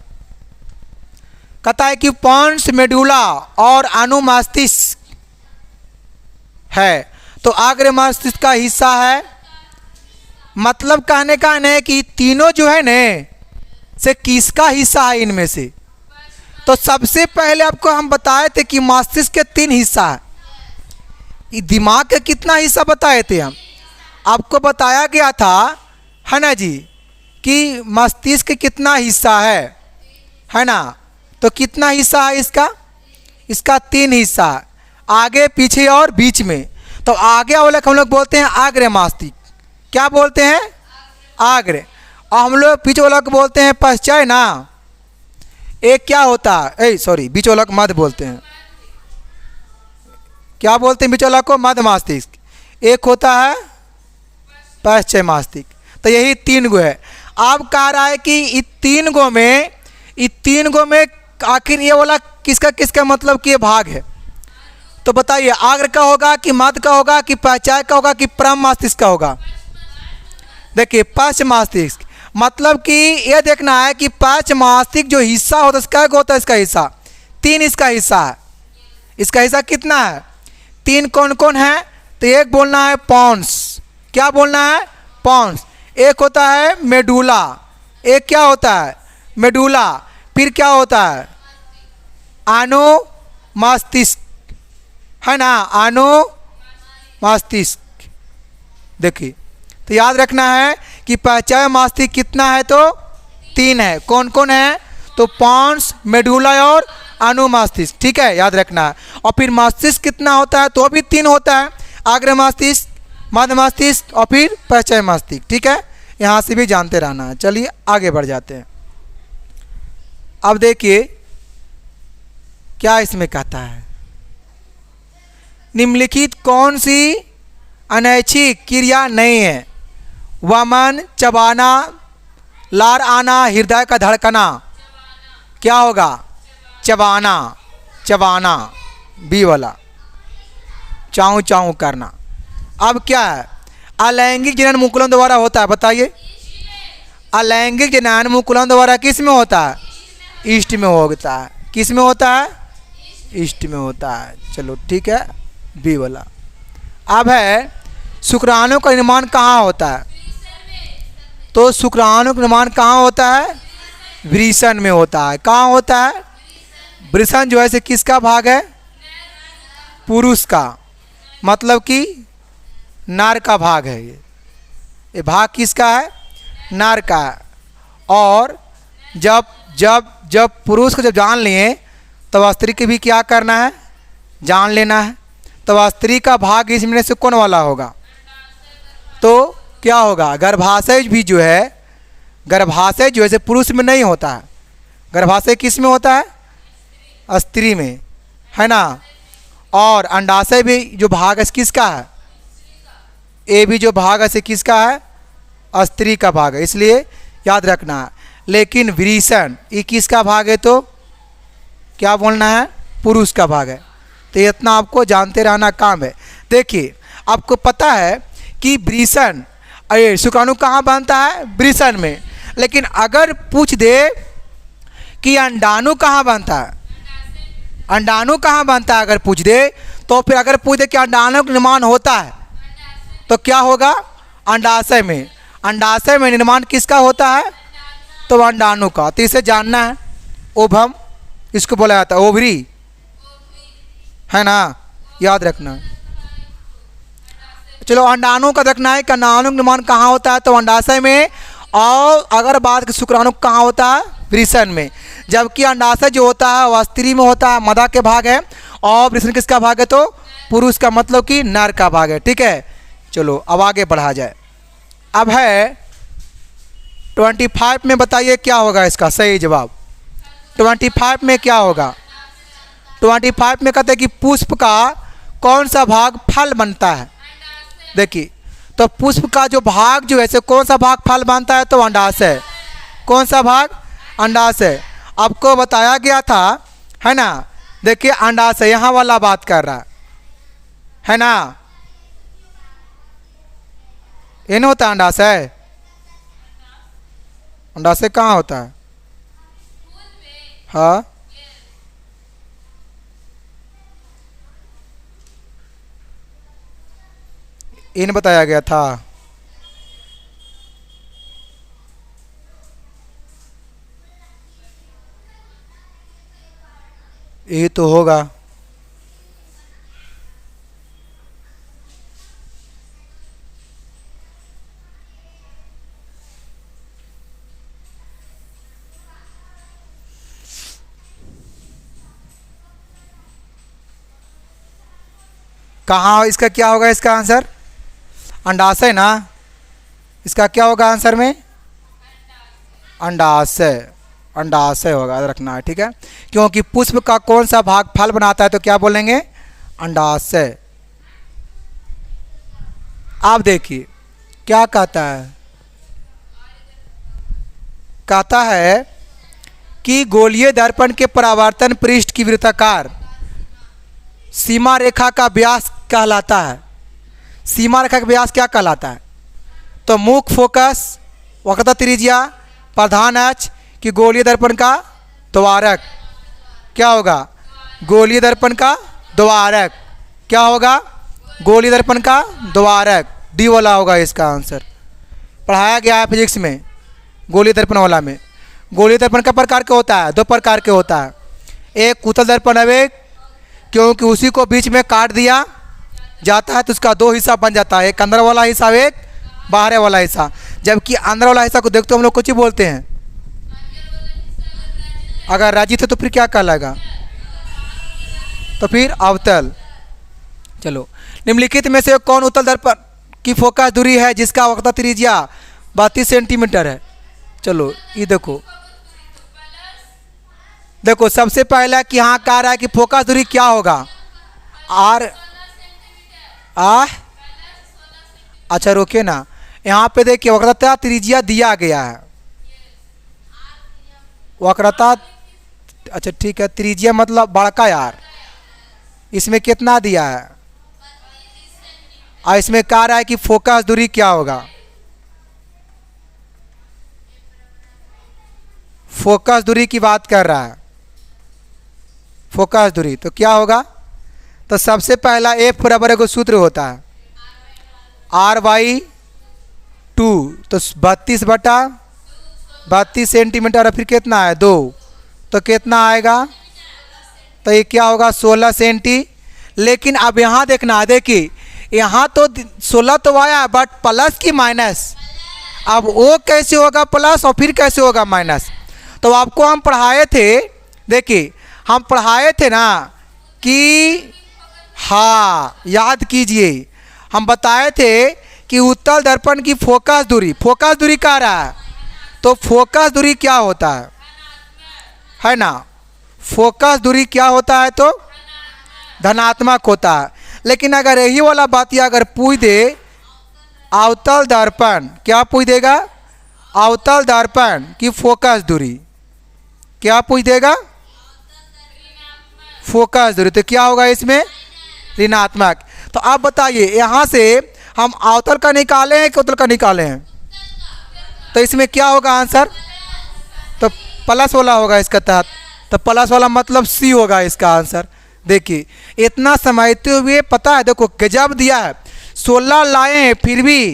कहता है कि पॉन्स मेडुला और अनुमस्तिष्क है, तो अग्र मस्तिष्क का हिस्सा है। मतलब कहने का है कि तीनों जो है न से किसका हिस्सा है इनमें से। तो सबसे पहले आपको हम बताए थे कि मस्तिष्क के 3 हिस्सा है। दिमाग के कितना हिस्सा बताए थे हम, आपको बताया गया था, है ना जी, कि मस्तिष्क कितना हिस्सा है ना। तो कितना हिस्सा है इसका 3 हिस्सा, आगे पीछे और बीच में। तो आगे वाले को हम लोग बोलते हैं आग्र मस्तिष्क, क्या बोलते हैं, आग्र। और हम लोग पीछे वाला को बोलते हैं पश्चय ना। एक क्या होता है, सॉरी, बीच वाला को मध्य बोलते हैं, क्या बोलते हैं बीच वाला को, मध्य मस्तिष्क। एक होता है पश्चय मस्तिष्क। तो यही 3 गो है। अब कह रहा है कि इन 3 गो में आखिर ये वाला किसका मतलब कि ये भाग है। तो बताइए आग्र का होगा कि मध्य का होगा कि पश्चय का होगा कि परम मस्तिष्क का होगा। देखिए पश्च मस्तिष्क, मतलब कि ये देखना है कि पश्च मस्तिष्क जो हिस्सा होता है क्या होता है, इसका हिस्सा 3 इसका हिस्सा है। इसका हिस्सा कितना है, 3 कौन कौन है। तो एक बोलना है पॉन्स, क्या बोलना है, पॉन्स। एक होता है मेडुला, एक क्या होता है, मेडुला। फिर क्या होता है, अनुमस्तिष्क, है ना, अनुमस्तिष्क। देखिए तो याद रखना है कि पश्चय मस्तिष्क कितना है, तो 3 है। कौन कौन है, तो पॉन्स, मेडुला और अनुमस्तिष्क, ठीक है, याद रखना है। और फिर मस्तिष्क कितना होता है, तो भी 3 होता है, अग्र मस्तिष्क, मध्य मस्तिष्क और फिर पश्चय मस्तिष्क, ठीक है। यहाँ से भी जानते रहना है। चलिए आगे बढ़ जाते हैं। अब देखिए क्या इसमें कहता है, निम्नलिखित कौन सी अनैच्छिक क्रिया नहीं है, वमन, चबाना, लार आना, हृदय का धड़कना, क्या होगा, चबाना, बी वाला, चाऊ चाऊ करना। अब क्या है, अलैंगिक जनन मुकुलन द्वारा होता है, बताइए अलैंगिक जनन मुकुलन द्वारा किस में होता है, ईस्ट में होता है। किस में होता है, ईस्ट में होता है। चलो ठीक है, बी वाला। अब है शुक्राणु का निर्माण कहाँ होता है, तो शुक्राणु का निर्माण कहाँ होता है, वृषण में होता है। कहाँ होता है, वृषण जो है से किसका भाग है, पुरुष का, मतलब कि नर का भाग है। ये भाग किसका है? नर का है। और जब जब जब पुरुष को जब जान लिए तो स्त्री की भी क्या करना है? जान लेना है। तो स्त्री का भाग इसमें से कौन वाला होगा? तो क्या होगा? गर्भाशय भी जो है, गर्भाशय जो है पुरुष में नहीं होता है, गर्भाशय किस में होता है? स्त्री में, है ना। और अंडाशय भी जो भाग है किसका है? ये भी जो भाग है किसका है? स्त्री का भाग है, इसलिए याद रखना है। लेकिन वृषण ये किसका भाग है? तो क्या बोलना है? पुरुष का भाग है। तो इतना आपको जानते रहना काम है। देखिए आपको पता है कि वृषण, अरे शुक्राणु कहाँ बनता है? वृषण में। लेकिन अगर पूछ दे कि अंडाणु कहाँ बनता है, अंडाणु कहाँ बनता है अगर पूछ दे, तो फिर अगर पूछ दे कि अंडाणु का निर्माण होता है तो क्या होगा? अंडाशय में। अंडाशय में निर्माण किसका होता है? तो अंडाणु का। तो इसे जानना है। ओभम इसको बोला जाता है, ओवरी, है ना, याद रखना। चलो अंडाणु का देखना है कि अंडाणु निर्माण कहाँ होता है? तो अंडाशय में। और अगर बात की शुक्राणु कहाँ होता है? वृषण में। जबकि अंडाशय जो होता है वह स्त्री में होता है, मदा के भाग है। और वृषण किसका भाग है? तो पुरुष का, मतलब कि नर का भाग है। ठीक है, चलो अब आगे बढ़ा जाए। अब है 25 में, बताइए क्या होगा इसका सही जवाब? 25 में क्या होगा? 25 में कहते हैं कि पुष्प का कौन सा भाग फल बनता है? देखिए तो पुष्प का जो भाग जो है कौन सा भाग फल बनता है? तो अंडाशय। कौन सा भाग? अंडाशय। आपको बताया गया था, है ना। देखिए अंडाशय यहाँ वाला बात कर रहा है ना। ये नहीं होता अंडाशय? अंडाशय कहाँ होता है? हाँ, इन बताया गया था। ये तो होगा। कहाँ? इसका क्या होगा? इसका आंसर अंडाशय ना। इसका क्या होगा आंसर में? अंडाशय। अंडाशय होगा, याद रखना है। ठीक है, क्योंकि पुष्प का कौन सा भाग फल बनाता है? तो क्या बोलेंगे? अंडाशय। आप देखिए क्या कहता है, कहता है कि गोलीय दर्पण के परावर्तन पृष्ठ की वृत्ताकार सीमा रेखा का व्यास कहलाता है। सीमा रेखा का व्यास क्या कहलाता है? तो मुख्य फोकस, वक्रता त्रिज्या, प्रधान अक्ष कि गोलीय दर्पण का द्वारक। क्या होगा? गोलीय दर्पण का द्वारक। क्या होगा? गोलीय दर्पण का द्वारक। डी वाला होगा इसका आंसर। पढ़ाया गया है फिजिक्स में गोलीय दर्पण वाला में। गोलीय दर्पण का प्रकार क्या होता है? दो प्रकार के होता है। एक उत्तल दर्पण अवेग, क्योंकि उसी को बीच में काट दिया जाता है तो उसका दो हिस्सा बन जाता है, एक अंदर वाला हिस्सा, एक बाहर वाला हिस्सा। जबकि अंदर वाला हिस्सा को देखते तो हम लोग कुछ ही बोलते हैं। अगर राजित है तो फिर क्या कहलाएगा? तो फिर अवतल। चलो निम्नलिखित में से कौन उत्तल दर्पण की फोकस दूरी है जिसका वक्रता त्रिज्या 32 सेंटीमीटर है? चलो ये देखो, देखो सबसे पहला कि यहाँ कह रहा है कि फोकस दूरी क्या होगा? आर अच्छा रोके ना, यहाँ पे देखिए वक्रता त्रिज्या दिया गया है। वक्रता, अच्छा ठीक है, त्रिज्या मतलब बड़का यार, इसमें कितना दिया है? और इसमें कह रहा है कि फोकस दूरी क्या होगा? फोकस दूरी की बात कर रहा है। फोकस दूरी तो क्या होगा? तो सबसे पहला एफ बराबर को सूत्र होता है R/2, तो 32/32 सेंटीमीटर। और फिर कितना है? 2, तो कितना आएगा? तो ये क्या होगा? 16 सेंटी। लेकिन अब यहाँ देखना, देखिए यहाँ तो 16 तो आया बट प्लस की माइनस, अब वो कैसे होगा प्लस और फिर कैसे होगा माइनस। तो आपको हम पढ़ाए थे, देखिए हम पढ़ाए थे ना कि, हाँ याद कीजिए, हम बताए थे कि उत्तल दर्पण की फोकस दूरी कह रहा है, तो फोकस दूरी क्या होता है ना, फोकस दूरी क्या होता है तो धनात्मक होता है। लेकिन अगर यही वाला बात या अगर पूछ दे अवतल दर्पण, क्या पूछ देगा, अवतल दर्पण की फोकस दूरी, क्या पूछ देगा, फोकस दूरी, तो क्या होगा इसमें ऋणात्मक। तो आप बताइए यहाँ से हम अवतल का निकाले हैं कि उत्तल का निकाले हैं, तो इसमें क्या होगा आंसर, तो प्लस वाला होगा इसका तहत, तो प्लस वाला मतलब सी होगा इसका आंसर। देखिए इतना समझते हुए पता है, देखो गजब दिया है, 16 लाए हैं फिर भी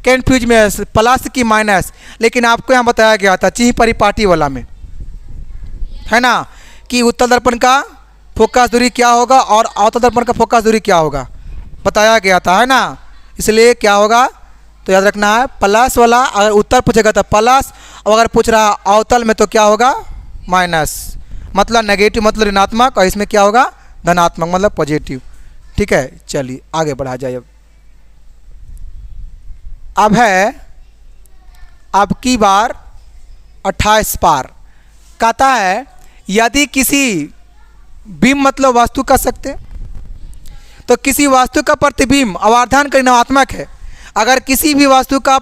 कन्फ्यूज में प्लस की माइनस, लेकिन आपको यहाँ बताया गया था चीह परिपाटी वाला में, है ना, कि उत्तल दर्पण का फोकस दूरी क्या होगा और अवतल दर्पण का फोकस दूरी क्या होगा, बताया गया था, है ना। इसलिए क्या होगा तो याद रखना है प्लस वाला, अगर उत्तर पूछेगा तो प्लस, और अगर पूछ रहा अवतल में तो क्या होगा माइनस, मतलब नेगेटिव मतलब ऋणात्मक, और इसमें क्या होगा धनात्मक मतलब पॉजिटिव। ठीक है, चलिए आगे बढ़ा जाए। अब है अब की बार 28 पार, कहता है यदि किसी बिंब मतलब वस्तु कर सकते, तो किसी वस्तु का प्रतिबिंब अवर्धन का ऋणात्मक है, अगर किसी भी वस्तु का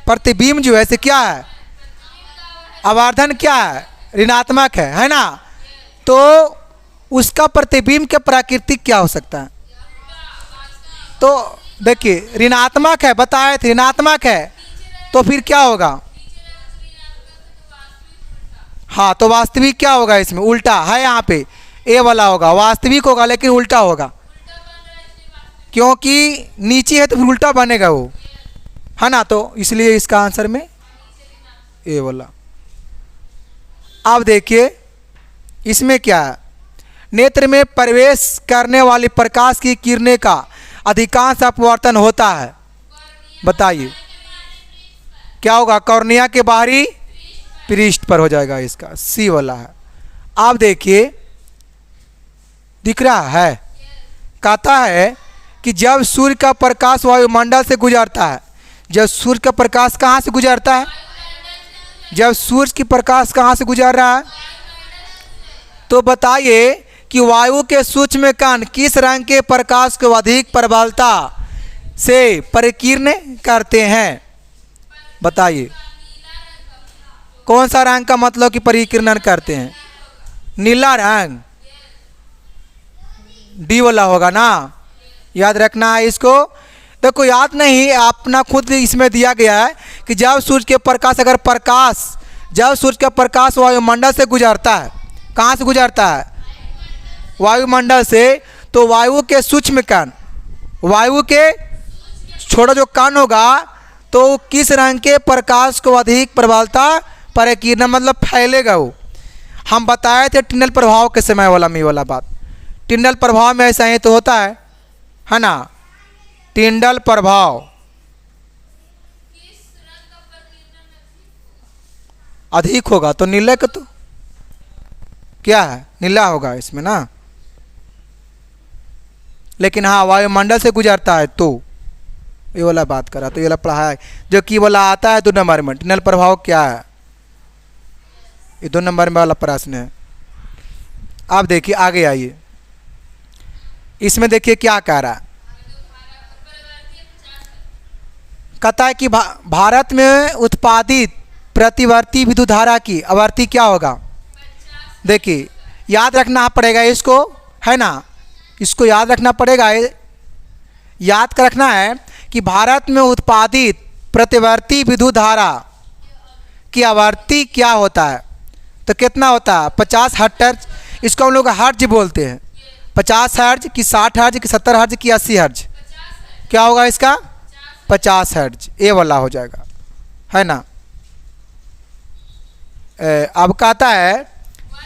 प्रतिबिंब जो है से क्या है अवर्धन क्या है ऋणात्मक है ना, तो उसका प्रतिबिंब के प्राकृतिक क्या हो सकता है, तो देखिए ऋणात्मक है, बताए थे ऋणात्मक है, तो फिर क्या होगा, हाँ तो वास्तविक क्या होगा, इसमें उल्टा है, यहाँ पे ए वाला होगा, वास्तविक होगा लेकिन उल्टा होगा, क्योंकि नीचे है तो फिर उल्टा बनेगा वो, है ना, तो इसलिए इसका आंसर में ए वाला। अब देखिए इसमें क्या है, नेत्र में प्रवेश करने वाली प्रकाश की किरणें का अधिकांश अपवर्तन होता है, बताइए क्या होगा, कॉर्निया के बाहरी पृष्ठ पर हो जाएगा, इसका सी वाला है। आप देखिए दिख रहा है, कहता है कि जब सूर्य का प्रकाश वायुमंडल से गुजरता है, जब सूर्य का प्रकाश कहाँ से गुजरता है, जब सूर्य की प्रकाश कहाँ से गुजर रहा है, तो बताइए कि वायु के सूक्ष्म कण किस रंग के प्रकाश को अधिक प्रबलता से परिकीर्ण करते हैं, बताइए कौन सा रंग का मतलब कि परिकीर्णन करते हैं, नीला रंग, डी वाला होगा ना, याद रखना है इसको। देखो याद नहीं, अपना खुद इसमें दिया गया है कि जब सूर्य के प्रकाश जब सूर्य का प्रकाश वायुमंडल से गुजरता है, कहाँ से गुजरता है वायुमंडल से, तो वायु के सूक्ष्म कण, वायु के छोटा जो कण होगा तो किस रंग के प्रकाश को अधिक प्रबलता परिकीर्ण मतलब फैलेगा वो। हम बताए थे टिंडल प्रभाव के समय वाला में वाला बात, टिंडल प्रभाव में ऐसा ही तो होता है ना, टिंडल प्रभाव अधिक होगा तो नीले का तो क्या है नीला होगा इसमें ना, लेकिन हाँ वायुमंडल से गुजरता है तो ये वाला बात करा, तो ये वाला पढ़ा है जो कि वाला आता है 2 नंबर में, टिंडल प्रभाव क्या है, ये 2 नंबर में वाला प्रश्न है। आप देखिए आगे आइए, इसमें देखिए क्या कह रहा है, कहता है कि भारत में उत्पादित प्रतिवर्ती विद्युत धारा की आवर्ती क्या होगा, देखिए याद रखना पड़ेगा इसको, है ना, इसको याद रखना पड़ेगा, याद कर रखना है कि भारत में उत्पादित प्रतिवर्ती विद्युत धारा की आवर्ती क्या होता है, तो कितना होता है 50 हर्ट्ज, इसको हम लोग हर्ज बोलते हैं, 50 हर्ज कि 60 हर्ज कि 70 हर्ज कि 80 हर्ज, क्या होगा इसका 50 हर्ज, ए वाला हो जाएगा, है ना। अब कहता है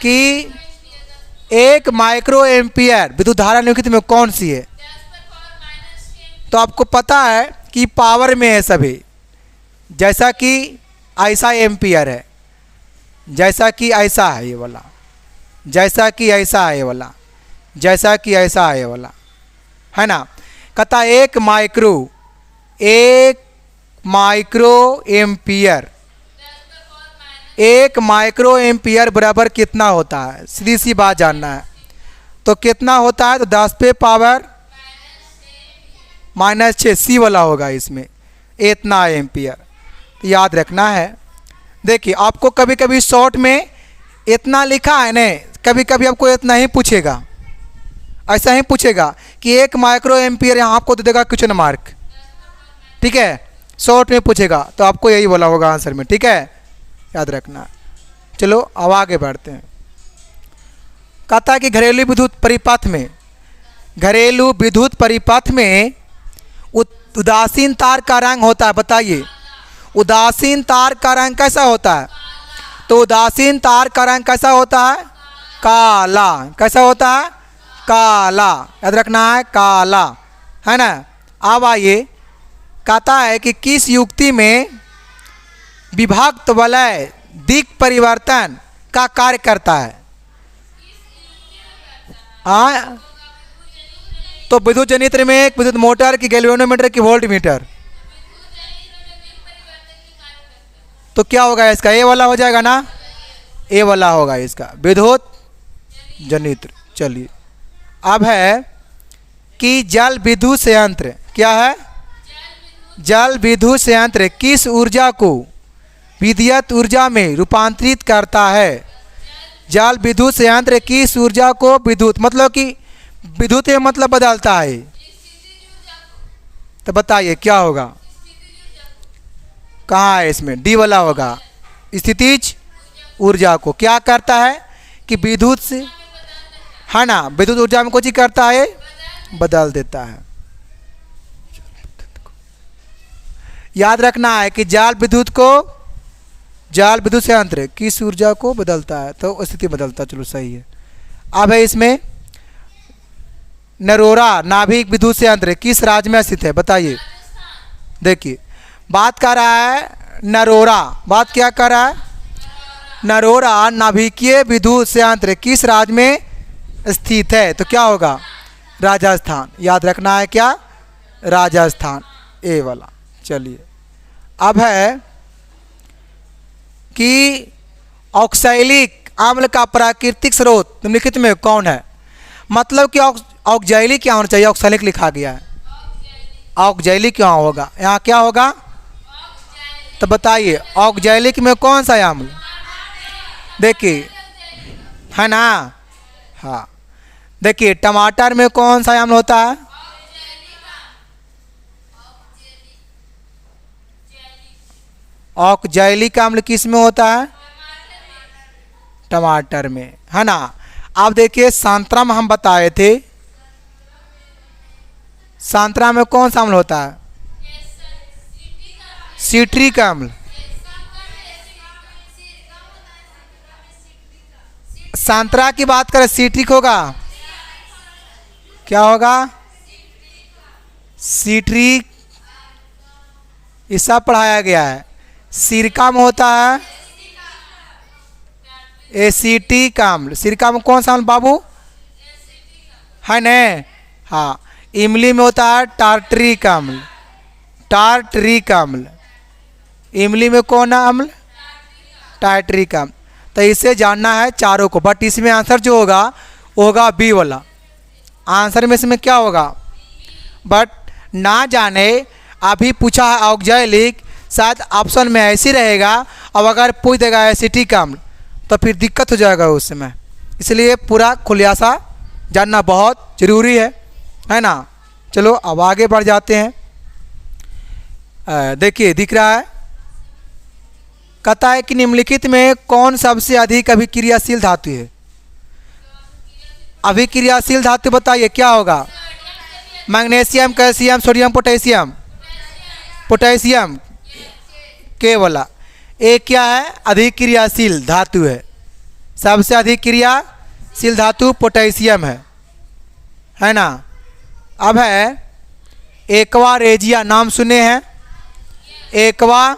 कि 1 माइक्रो एम्पियर विद्युत धारा निम्नलिखित में कौन सी है, तो आपको पता है कि पावर में है सभी, जैसा कि ऐसा एम्पियर है, जैसा कि ऐसा है ये वाला, जैसा कि ऐसा है ये वाला, जैसा कि ऐसा है ये वाला, है ना। कहता है 1 माइक्रो एम्पियर, 1 माइक्रो एम्पियर बराबर कितना होता है, सीधी सी बात जानना है। तो कितना होता है, तो 10 पे पावर -6 सी वाला होगा इसमें, इतना एम्पियर, तो याद रखना है। देखिए आपको कभी कभी शॉर्ट में इतना लिखा है ना, कभी कभी आपको इतना ही पूछेगा, ऐसा ही पूछेगा कि 1 माइक्रो एम्पियर, यहाँ आपको दे देगा क्वेश्चन मार्क, ठीक है, शॉर्ट में पूछेगा तो आपको यही बोला होगा आंसर में, ठीक है, याद रखना। चलो अब आगे बढ़ते हैं। कहता है कि घरेलू विद्युत परिपथ में, घरेलू विद्युत परिपथ में उदासीन तार का रंग होता है, बताइए उदासीन तार का रंग कैसा होता है। तो उदासीन तार का रंग कैसा होता है, काला, कैसा होता है, काला, याद रखना है, काला, है ना। अब आइए, कहता है कि किस युक्ति में विभक्त वलय दिक् परिवर्तन का कार्य करता है। तो विद्युत जनित्र में एक विद्युत मोटर की गैल्वेनोमीटर की वोल्ट मीटर, तो क्या होगा इसका, ए वाला हो जाएगा ना, ए वाला होगा इसका विद्युत जनित्र। चलिए अब है कि जल विद्युत संयंत्र, क्या है, जल विद्युत संयंत्र किस ऊर्जा को विद्युत ऊर्जा में रूपांतरित करता है। जल विद्युत संयंत्र किस ऊर्जा को विद्युत, मतलब कि विद्युत में मतलब बदलता है, तो बताइए क्या होगा, कहाँ है इसमें, डी वाला होगा, स्थितिज ऊर्जा को क्या करता है कि विद्युत से, है ना, विद्युत ऊर्जा में कुछ ही करता है, बदल देता है। याद रखना है कि जाल विद्युत को, जाल विद्युत संयंत्र किस ऊर्जा को बदलता है, तो स्थिति बदलता, चलो सही है। अब है इसमें नरोरा नाभिक विद्युत संयंत्र किस राज्य में स्थित है, बताइए। देखिए बात कर रहा है नरोरा, बात क्या कर रहा है, नरोरा नाभिकीय विद्युत संयंत्र किस राज्य में स्थित है, तो क्या होगा, राजस्थान, याद रखना है क्या, राजस्थान, ए वाला। चलिए अब है कि ऑक्सैलिक अम्ल का प्राकृतिक स्रोत निम्नलिखित में कौन है। मतलब कि ऑक्सैलिक क्या होना चाहिए, ऑक्सैलिक लिखा गया है, ऑक्सैलिक क्या होगा, यहाँ क्या होगा, तो बताइए ऑक्सैलिक में कौन सा अम्ल, देखिए, है ना, हाँ, देखिए टमाटर में कौन सा अम्ल होता है, ऑक्सैलिक अम्ल किस में होता है, टमाटर में, है ना। अब देखिए संतरा में हम बताए थे, संतरा में कौन सा अम्ल होता है, सिट्रिक अम्ल। संतरा की बात करें सिट्रिक होगा, क्या होगा, सिट्रिक, ये सब पढ़ाया गया है। सिरका में होता है एसिटिक अम्ल, सिरका में कौन सा अम्ल बाबू, है न, हाँ। इमली में होता है टार्टरिक अम्ल, टार्टरिक अम्ल, इमली में कौन अम्ल, टार्टरिक अम्ल। तो इसे जानना है चारों को, बट इसमें आंसर जो होगा वो होगा बी वाला, आंसर में इसमें क्या होगा, बट ना जाने अभी पूछा है ऑक्सैलिक, शायद ऑप्शन में ऐसे रहेगा, अब अगर पूछ देगा एसिटिक अम्ल तो फिर दिक्कत हो जाएगा उस समय, इसलिए पूरा खुलासा जानना बहुत ज़रूरी है ना। चलो अब आगे बढ़ जाते हैं। देखिए दिख रहा है, कहता है कि निम्नलिखित में कौन सबसे अधिक अभिक्रियाशील धातु है। अभिक्रियाशील धातु बताइए क्या होगा, magnesium, calcium, sodium, potassium, potassium के वाला, एक क्या है, अधिक क्रियाशील धातु है, सबसे अधिक क्रियाशील धातु पोटेशियम है ना। अब है एक्वा रेजिया नाम सुने हैं? एक्वा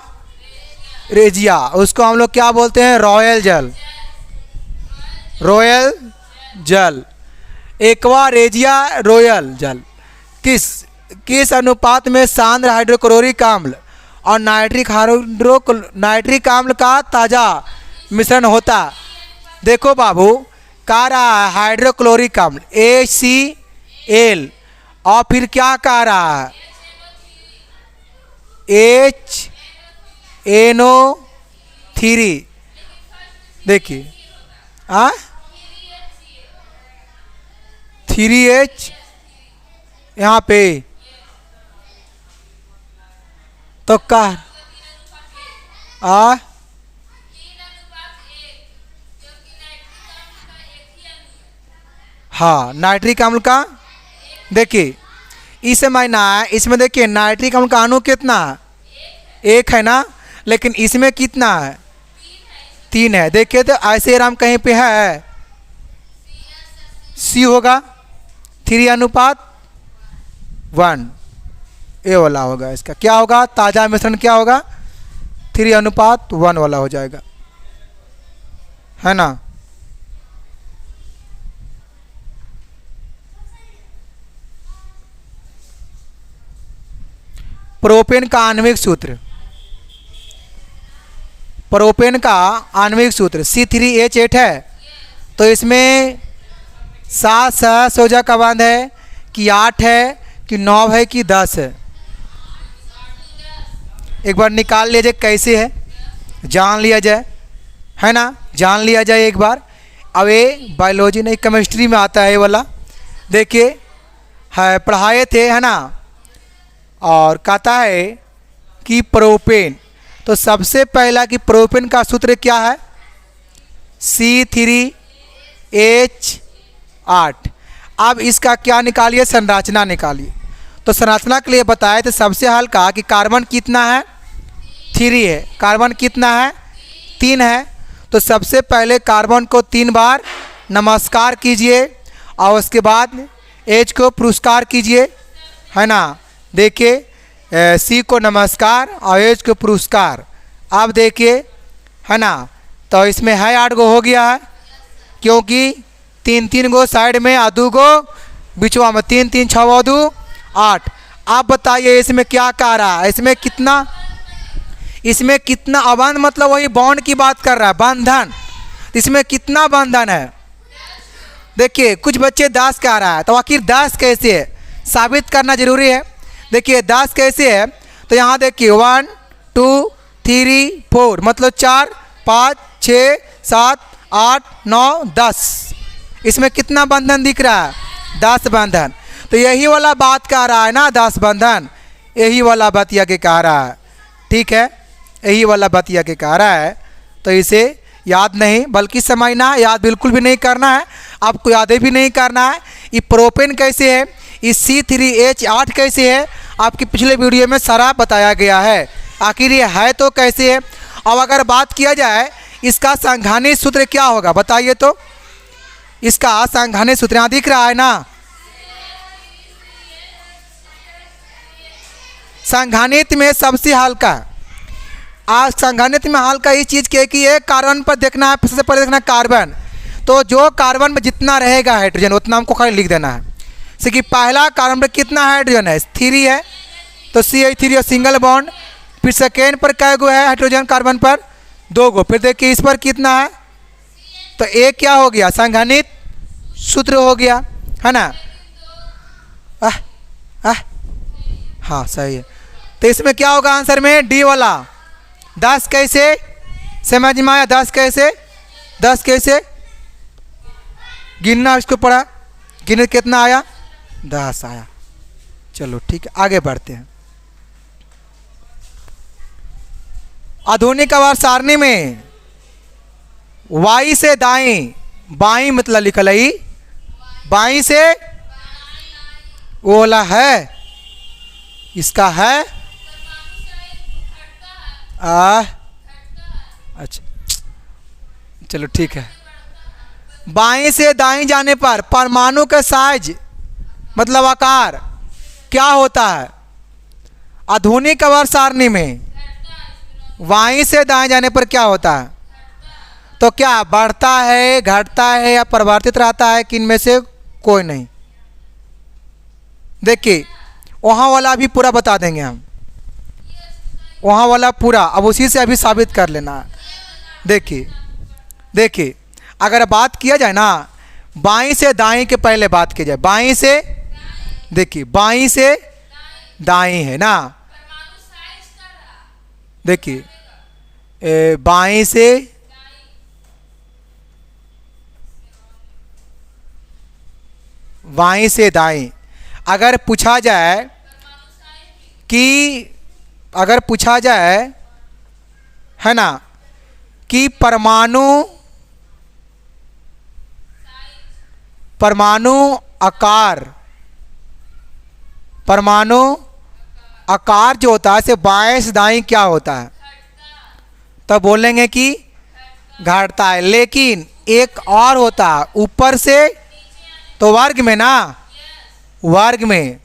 रेजिया, उसको हम लोग क्या बोलते हैं? रॉयल जल, रॉयल जल। एक्वा रेजिया रॉयल जल किस किस अनुपात में सांद्र हाइड्रोक्लोरिक अम्ल और नाइट्रिक अम्ल का ताज़ा मिश्रण होता? देखो बाबू, कह रहा है हाइड्रोक्लोरिक अम्ल HCl और फिर क्या कह रहा है? HNO3। देखिए 3H यहाँ पे तो कार हाँ नाइट्रिक अम्ल का। देखिए इस महीना है, इसमें देखिए नाइट्रिक अम्ल का अणु कितना है? 1 है ना, लेकिन इसमें कितना है? 3 है। देखिए तो ऐसे राम कहीं पे है C होगा 3:1 ये वाला होगा। इसका क्या होगा? ताज़ा मिश्रण क्या होगा? 3:1 वाला हो जाएगा, है ना। प्रोपेन का आणविक सूत्र, प्रोपेन का आणविक सूत्र C3H8 है। तो इसमें 7 सहसंयोजक का बंध है कि 8 है कि 9 है कि 10 है? एक बार निकाल लिया जाए कैसे है, जान लिया जाए, है ना, जान लिया जाए एक बार। अब ये बायोलॉजी नहीं केमिस्ट्री में आता है ये वाला। देखिए है पढ़ाए थे, है ना। और कहता है कि प्रोपेन, तो सबसे पहला कि प्रोपेन का सूत्र क्या है? C3H8। अब इसका क्या निकालिए? संरचना निकालिए। तो संरचना के लिए बताए तो सबसे हल्का कि कार्बन कितना है? 3 है। कार्बन कितना है? 3 है। तो सबसे पहले कार्बन को 3 बार नमस्कार कीजिए और उसके बाद H को पुरस्कार कीजिए, है ना। देखिए C को नमस्कार और H को पुरस्कार। अब देखिए, है ना, तो इसमें है 8 गो हो गया है, क्योंकि 3 गो साइड में और 2 गो बिचवा में, 3 3 6 2 8। आप बताइए इसमें क्या कह रहा है? इसमें कितना अबंध, मतलब वही बॉन्ड की बात कर रहा है, बंधन। इसमें कितना बंधन है? देखिए कुछ बच्चे 10 कह रहा है, तो आखिर 10 कैसे है साबित करना जरूरी है। देखिए 10 कैसे है? तो यहाँ देखिए 1 2 3 4, मतलब 4 5 6 7 8 9 10। इसमें कितना बंधन दिख रहा है? 10 बंधन। तो यही वाला बात कह रहा है ना, 10 बंधन, यही वाला बतिया के कह रहा है। ठीक है, यही वाला बतिया के कह रहा है। तो इसे याद नहीं बल्कि समझना, याद बिल्कुल भी नहीं करना है, आपको याद भी नहीं करना है। ये प्रोपेन कैसे है, ये C3H8 कैसे है, आपकी पिछले वीडियो में सारा बताया गया है। आखिर ये है तो कैसे है। अब अगर बात किया जाए इसका संघानिक सूत्र क्या होगा, बताइए तो। इसका संघानिक सूत्र यहाँ दिख रहा है ना, संघानित में सबसे हल्का। आज संघानित में हल्का इस चीज़ के कि एक कार्बन पर देखना है, सबसे पहले देखना कार्बन। तो जो कार्बन में जितना रहेगा हाइड्रोजन उतना हमको खाली लिख देना है। जैसे कि पहला कार्बन पर कितना हाइड्रोजन है? 3 है, तो CH3 और सिंगल बॉन्ड। फिर सेकेंड पर कै गो है हाइड्रोजन कार्बन पर? 2 गो। फिर देखिए इस पर कितना है? तो एक क्या हो गया? संघानित सूत्र हो गया, है ना। हाँ सही है। तो इसमें क्या होगा आंसर में? डी वाला। 10 कैसे समझ में आया? 10 कैसे? 10 कैसे गिनना, इसको पढ़ा, गिने कितना आया? 10 आया। चलो ठीक है, आगे बढ़ते हैं। आधुनिक आवर्त सारणी में वाई से दाएं, बाई मतलब लिखल है, बाई से वो वाला है, इसका है अच्छा चलो ठीक है। बाएं से दाएं जाने पर परमाणु का साइज मतलब आकार क्या होता है? आधुनिक आवर्त सारणी में बाईं से दाएं जाने पर क्या होता है? तो क्या बढ़ता है, घटता है या परिवर्तित रहता है कि इनमें से कोई नहीं? देखिए वहाँ वाला भी पूरा बता देंगे हम, वहाँ वाला पूरा, अब उसी से अभी साबित कर लेना। देखिए देखिए अगर बात किया जाए ना बाईं से दाएं के पहले बात की जाए, बाईं से, देखिए बाईं से दाएं है ना, देखिए बाईं से बाईं से दाएं। अगर पूछा जाए कि, अगर पूछा जाए है ना कि परमाणु आकार, परमाणु आकार जो होता है से बाएं से दाएं क्या होता है, तब बोलेंगे कि घटता है। लेकिन एक और होता है ऊपर से, तो वर्ग में ना, वर्ग में,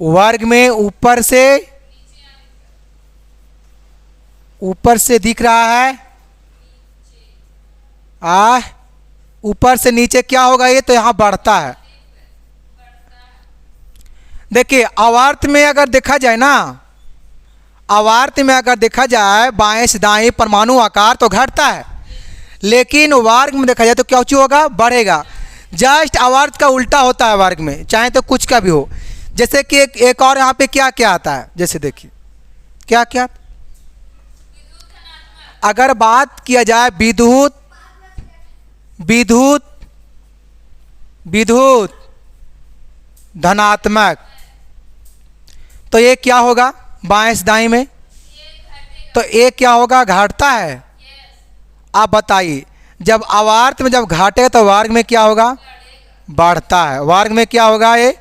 वर्ग में ऊपर से दिख रहा है ऊपर से नीचे क्या होगा ये, तो यहाँ बढ़ता है। देखिए आवर्त में अगर देखा जाए ना, आवर्त में अगर देखा जाए बाएं से दाएं परमाणु आकार तो घटता है, लेकिन वर्ग में देखा जाए तो क्या होगा, बढ़ेगा। जस्ट आवर्त का उल्टा होता है वर्ग में, चाहे तो कुछ का भी हो। जैसे कि एक और यहाँ पे क्या क्या आता है, जैसे देखिए क्या क्या, अगर बात किया जाए विद्युत, विद्युत, विद्युत धनात्मक, तो ये क्या होगा बाएं से दाएं में, तो ये क्या होगा, घटता है। आप बताइए जब आवर्त में जब घटेगा तो वर्ग में क्या होगा, बढ़ता है। वर्ग में क्या होगा, ये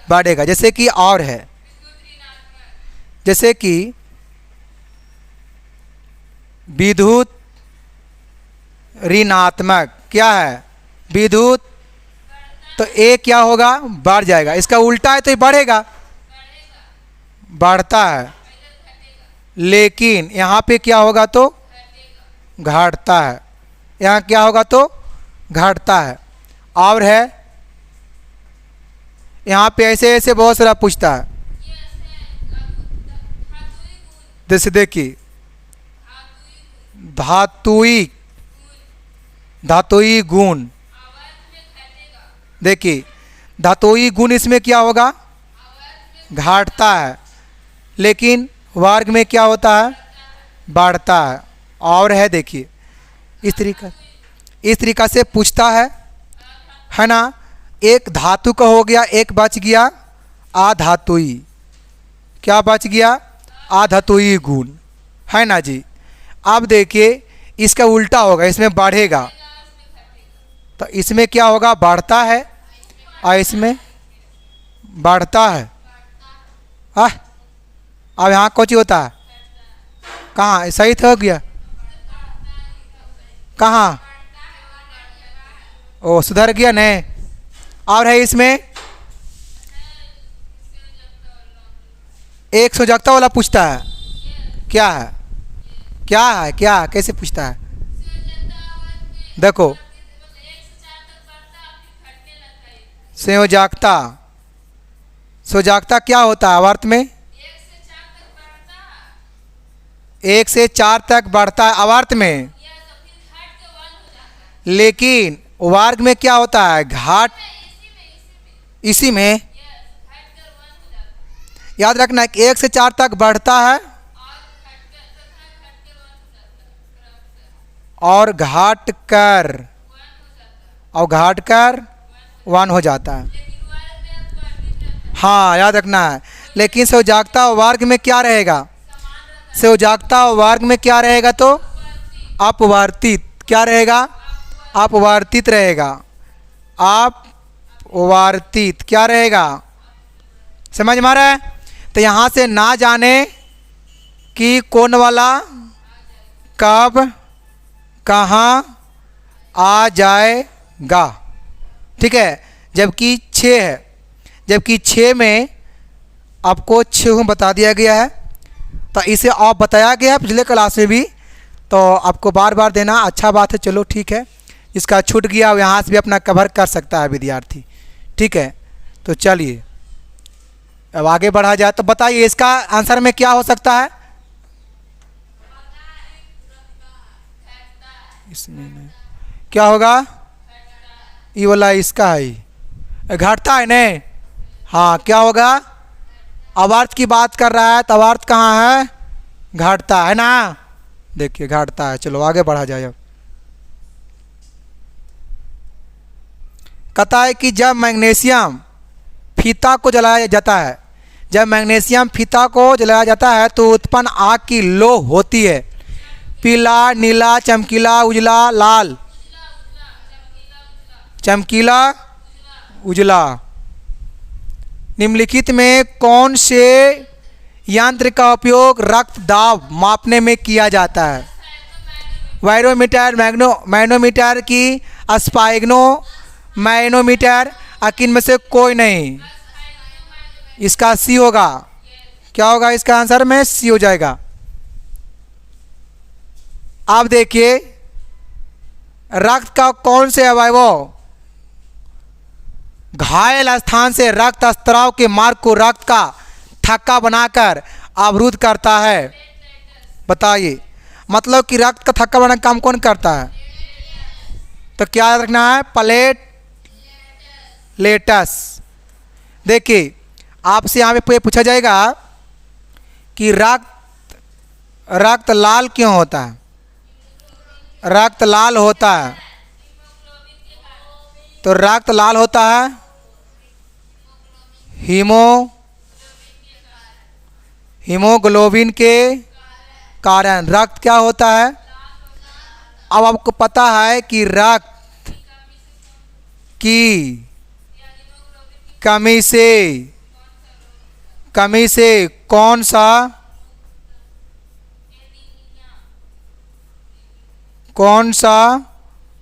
बढ़ेगा। जैसे कि और है, जैसे कि विद्युत ऋणात्मक, क्या है विद्युत, तो ये क्या होगा, बढ़ जाएगा। इसका उल्टा है तो ये बढ़ेगा, बढ़ता है। लेकिन यहाँ पे क्या होगा तो घटता है, यहाँ क्या होगा तो घटता है। और है यहाँ पे ऐसे ऐसे बहुत सारा पूछता है, जैसे देखिए धातुई, धातुई गुण, देखिए धातुई गुण इसमें क्या होगा, घटता है, लेकिन वर्ग में क्या होता है, बढ़ता है। और है देखिए इस तरीका से पूछता है ना। एक धातु का हो गया, एक बच गया अधातुई, क्या बच गया, अधातुई गुण, है ना जी। अब देखिए इसका उल्टा होगा, इसमें बढ़ेगा, तो इसमें क्या होगा, बढ़ता है, और इसमें बढ़ता है। अब यहाँ कुछ होता है, कहाँ सही तो हो गया, कहाँ, ओ सुधर गया नहीं। और है इसमें एक सजगता वाला पूछता है, क्या है, क्या है, क्या कैसे पूछता है, देखो संयोजकता, संयोजकता क्या होता है आवर्त में, 1 से 4 तक बढ़ता है आवर्त में, लेकिन वर्ग में क्या होता है, घाट, इसी में याद रखना है कि 1 से 4 तक बढ़ता है और घाट कर 1 हो जाता है। हाँ याद रखना है, लेकिन संयोजकता वर्ग में क्या रहेगा, संयोजकता वर्ग में क्या रहेगा तो अपवर्तित, क्या रहेगा, अपवर्तित रहेगा, अपवर्तित क्या रहेगा, समझ में आ रहा है। तो यहाँ से ना जाने कि कौन वाला कब कहाँ आ जाएगा, ठीक है। जबकि 6 है, जबकि 6 में आपको 6 बता दिया गया है। तो इसे आप बताया गया है पिछले क्लास में भी, तो आपको बार बार देना अच्छा बात है। चलो ठीक है, इसका छूट गया, यहाँ से भी अपना कवर कर सकता है विद्यार्थी। ठीक है, तो चलिए अब आगे बढ़ा जाए। तो बताइए इसका आंसर में क्या हो सकता है? इसमें नहीं, क्या होगा? ये वाला इसका है, घटता है नहीं। हाँ, क्या होगा? अवार्थ की बात कर रहा है, तो अवार्थ कहाँ है? घटता है ना, देखिए घटता है। चलो आगे बढ़ा जाए। अब कहता है कि जब मैग्नीशियम फीता को जलाया जाता है, जब मैग्नीशियम फीता को जलाया जाता है तो उत्पन्न आग की लो होती है पीला, नीला, चमकीला, उजला, लाल। चमकीला, उजला। निम्नलिखित में कौन से यंत्र का उपयोग रक्त दाब मापने में किया जाता है? वायरोमीटर, मैनोमीटर की स्पाइग्नो, मैनोमीटर, अकिन में से कोई नहीं। इसका सी होगा। क्या होगा इसका आंसर में? सी हो जाएगा। आप देखिए रक्त का कौन से अवयव घायल स्थान से रक्त स्त्राव के मार्ग को रक्त का थक्का बनाकर अवरुद्ध करता है? बताइए, मतलब कि रक्त का थक्का बनाने का काम कौन करता है? तो क्या याद रखना है? प्लेट लेटस। देखिए आपसे यहाँ पे पूछा जाएगा कि रक्त लाल क्यों होता है? रक्त लाल होता है, तो रक्त लाल होता है हीमोग्लोबिन के कारण। रक्त क्या होता है? अब आपको पता है कि रक्त की कमी से कौन सा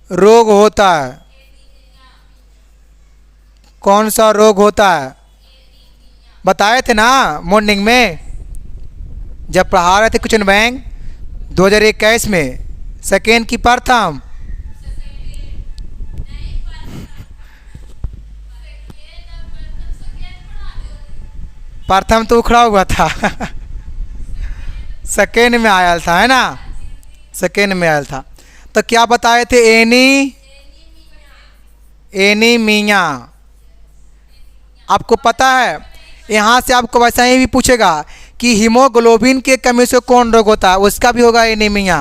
रोग होता है? कौन सा रोग होता है? बताए थे ना मॉर्निंग में जब पढ़ा रहे थे क्वेश्चन बैंक 2021 में, सेकेंड की प्रथम। प्रथम तो उखड़ा हुआ था सेकेंड में आया था, है ना, सेकेंड में आया था। तो क्या बताए थे? एनीमिया। आपको पता है यहाँ से आपको वैसा ही भी पूछेगा कि हीमोग्लोबिन के कमी से कौन रोग होता है, उसका भी होगा एनीमिया,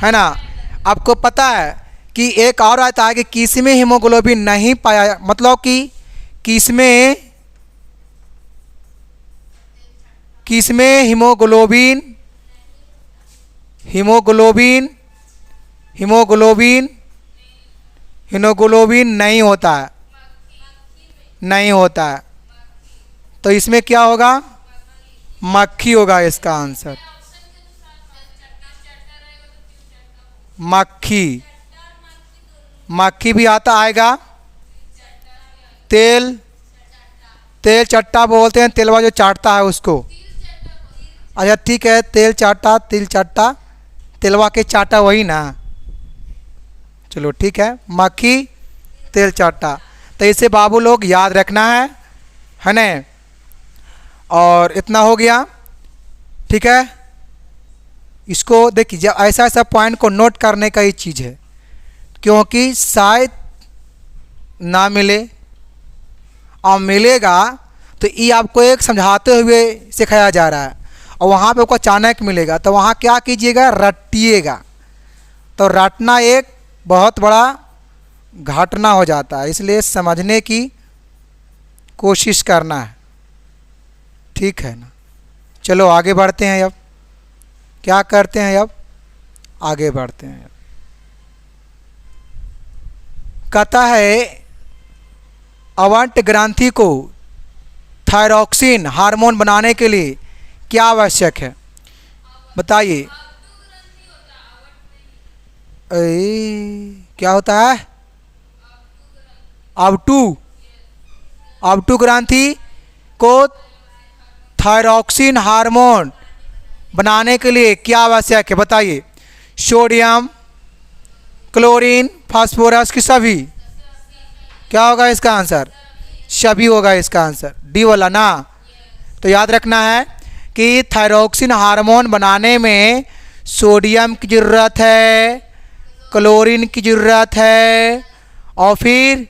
है ना। आपको पता है कि एक और आता है कि किसमें हीमोग्लोबिन नहीं पाया, मतलब कि किसमें हीमोग्लोबिन नहीं होता है, नहीं होता है। तो इसमें क्या होगा? मक्खी होगा इसका आंसर। मक्खी भी आता आएगा। तेल चट्टा बोलते हैं, तेलवा जो चाटता है उसको। अच्छा ठीक है, तिल चट्टा, तेलवा के चाटा वही ना। चलो ठीक है, मक्खी तेल चाटा। तो इसे बाबू लोग याद रखना है ना। और इतना हो गया, ठीक है। इसको देखिए, जब ऐसा पॉइंट को नोट करने का ही चीज़ है, क्योंकि शायद ना मिले और मिलेगा तो ये आपको एक समझाते हुए सिखाया जा रहा है, और वहाँ पे आपको अचानक मिलेगा तो वहाँ क्या कीजिएगा? रटिएगा। तो रटना एक बहुत बड़ा घटना हो जाता है, इसलिए समझने की कोशिश करना है, ठीक है ना। चलो आगे बढ़ते हैं। अब क्या करते हैं? अब आगे बढ़ते हैं। कहता है अवंट ग्रंथि को थायरॉक्सिन हार्मोन बनाने के लिए क्या आवश्यक है? बताइए। क्या होता है? आवटू ग्रंथि आपको थायरॉक्सिन हार्मोन बनाने के लिए क्या आवश्यक है बताइए? सोडियम, क्लोरीन, फास्फोरस की सभी? क्या होगा इसका आंसर? सभी होगा इसका आंसर, डी वाला ना। तो याद रखना है कि थायरॉक्सिन हार्मोन बनाने में सोडियम की ज़रूरत है, क्लोरीन की ज़रूरत है, और फिर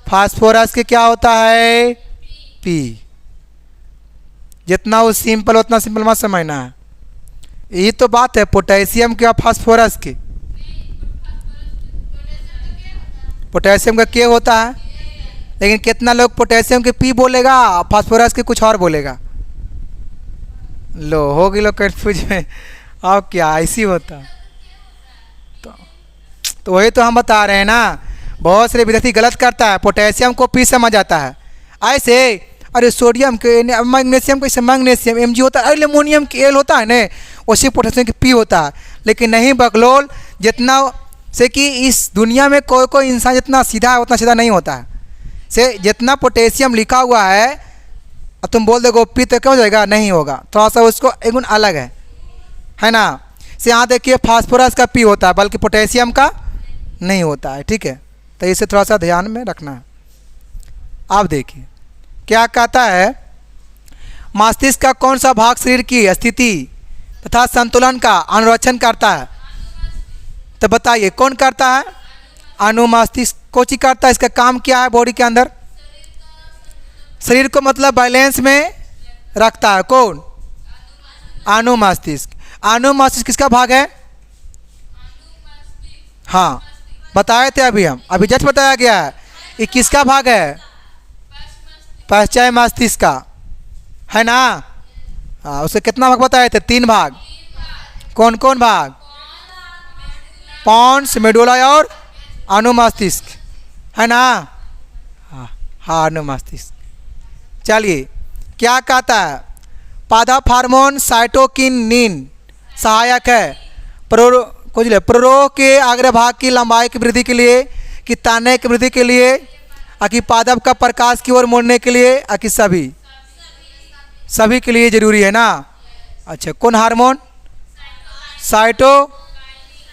फास्फोरस के क्या होता है? पी। जितना वो सिंपल उतना सिंपल मत समझना है, यही तो बात है पोटेशियम के और फास्फोरस की। पोटेशियम का के होता है, लेकिन कितना लोग पोटेशियम के पी बोलेगा, फास्फोरस के कुछ और बोलेगा। लो हो गई लोग कन्फ्यूज में। अब क्या ऐसी होता? तो वही तो हम बता रहे हैं ना, बहुत सारे विद्यार्थी गलत करता है, पोटेशियम को पी समझ आता है ऐसे। अरे सोडियम के, मैग्नीशियम कैसे मैग्नीशियम एम जी होता है, एल्युमिनियम के एल होता है ना, उसी पोटेशियम की पी होता है। लेकिन नहीं बकलोल, जितना से कि इस दुनिया में कोई कोई इंसान जितना सीधा है उतना सीधा नहीं होता है। से जितना पोटेशियम लिखा हुआ है और तुम बोल दोगे पी तो क्या हो जाएगा? नहीं होगा, थोड़ा सा उसको एक गुण अलग है ना। से यहाँ देखिए फास्फोरस का पी होता है, बल्कि पोटेशियम का नहीं होता है, ठीक है। तो इसे थोड़ा सा ध्यान में रखना है। आप देखिए क्या कहता है, मस्तिष्क का कौन सा भाग शरीर की स्थिति तथा संतुलन का अनुरक्षण करता है? तो बताइए कौन करता है? अनुमस्तिष्क। कोची करता है? इसका काम क्या है बॉडी के अंदर? शरीर को मतलब बैलेंस में रखता है। कौन? अनुमस्तिष्क। अनुमस्तिष्क किसका भाग है? हाँ बताए थे अभी, हम अभी जस्ट बताया गया है। ये किसका भाग है? पश्चय मस्तिष्क का, है ना। हाँ, उसके कितना भाग बताए थे? 3 भाग। कौन कौन भाग? पॉन्स, मेडुला और अनुमस्तिष्क, है ना। हाँ अनुमस्तिष्क। चलिए क्या कहता है, पादप हार्मोन साइटोकिनिन सहायक है प्ररोह के अग्रभाग की लंबाई की वृद्धि के लिए, कि तने की वृद्धि के लिए, कि पादप का प्रकाश की ओर मोड़ने के लिए, कि सभी के लिए जरूरी है ना। अच्छा कौन हार्मोन? साइटो।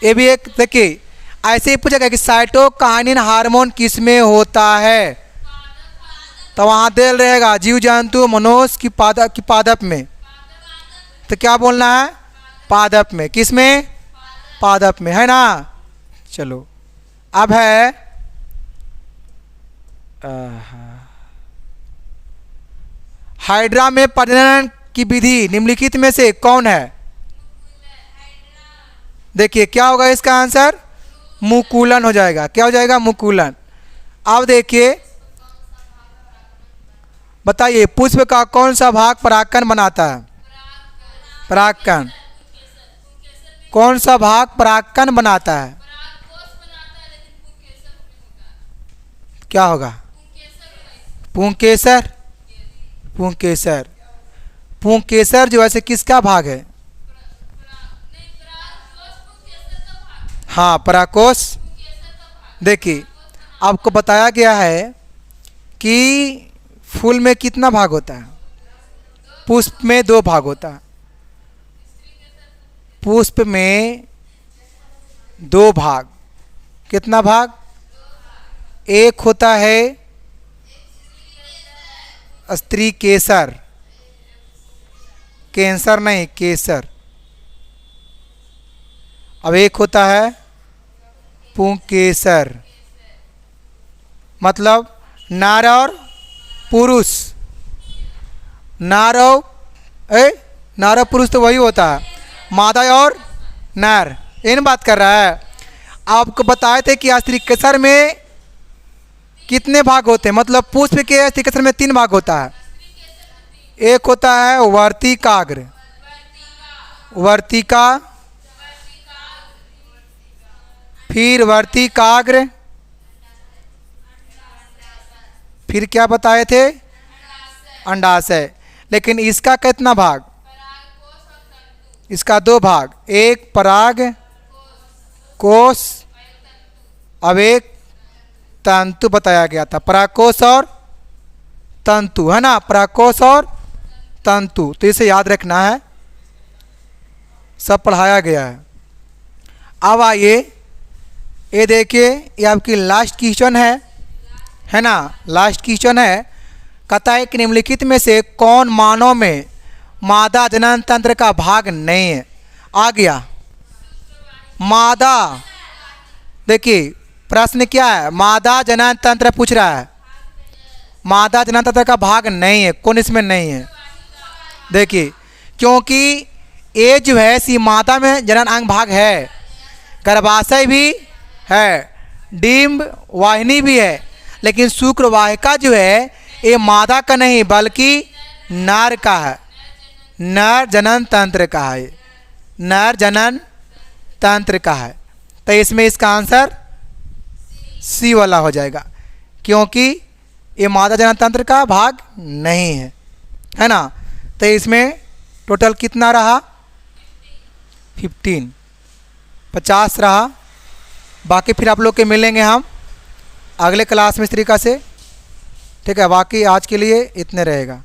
ये भी एक देखिए ऐसे ही पूछेगा कि साइटोकाइनिन हार्मोन किस में होता है, तो वहाँ दे रहेगा जीव जंतु मनुष्य की पादप में। तो क्या बोलना है? पादप में। किस में? पादप में, है ना। चलो अब है हाइड्रा में प्रजनन की विधि निम्नलिखित में से कौन है? देखिए क्या होगा इसका आंसर? मुकुलन हो जाएगा। क्या हो जाएगा? मुकुलन। अब देखिए बताइए पुष्प का कौन सा भाग परागकण बनाता है? परागकण। कौन सा भाग परागकण बनाता है? क्या होगा? पुंकेसर। पुंकेसर। पुंकेसर जो ऐसे किसका भाग है? हाँ पराकोष। देखिए आपको बताया गया है कि फूल में कितना भाग होता है? पुष्प में 2 भाग होता है। पुष्प में 2 भाग। कितना भाग? एक होता है स्त्री केसर, कैंसर नहीं केसर। अब एक होता है पुंकेसर, मतलब नर और पुरुष। नर और पुरुष तो वही होता है, मादा और नर, इन बात कर रहा है। आपको बताए थे कि स्त्री केसर में कितने भाग होते हैं, मतलब पुष्प के स्त्री केसर में 3 भाग होता है। एक होता है वर्तिकाग्र, वर्तिका, फिर वर्तिकाग्र, फिर क्या बताए थे? अंडाशय। लेकिन इसका कितना भाग? इसका 2 भाग, एक पराग कोष, अब एक तंतु बताया गया था। परागकोष और तंतु, है ना, प्रकोष्ठ और तंतु। तो इसे याद रखना है, सब पढ़ाया गया है। अब आइए ये देखिए, ये आपकी लास्ट क्वेश्चन है ना, लास्ट क्वेश्चन है। कहता है कि निम्नलिखित में से कौन मानव में मादा जनन तंत्र का भाग नहीं है। आ गया मादा, देखिए प्रश्न क्या है, मादा जनन तंत्र पूछ रहा है, मादा जनन तंत्र का भाग नहीं है, कौन इसमें नहीं है। देखिए क्योंकि ये जो है सी मादा में जनन अंग भाग है, गर्भाशय भी है, डिंब वाहिनी भी है, लेकिन शुक्रवाहिका जो है ये मादा का नहीं बल्कि नर का है, नर जनन तंत्र का है, नर जनन तंत्र का है। तो इसमें इसका आंसर सी वाला हो जाएगा, क्योंकि ये मादा जनन तंत्र का भाग नहीं है ना। तो इसमें टोटल कितना रहा, 50 रहा। बाकी फिर आप लोग के मिलेंगे हम अगले क्लास में इस तरीक़ा से, ठीक है। बाकी आज के लिए इतने रहेगा।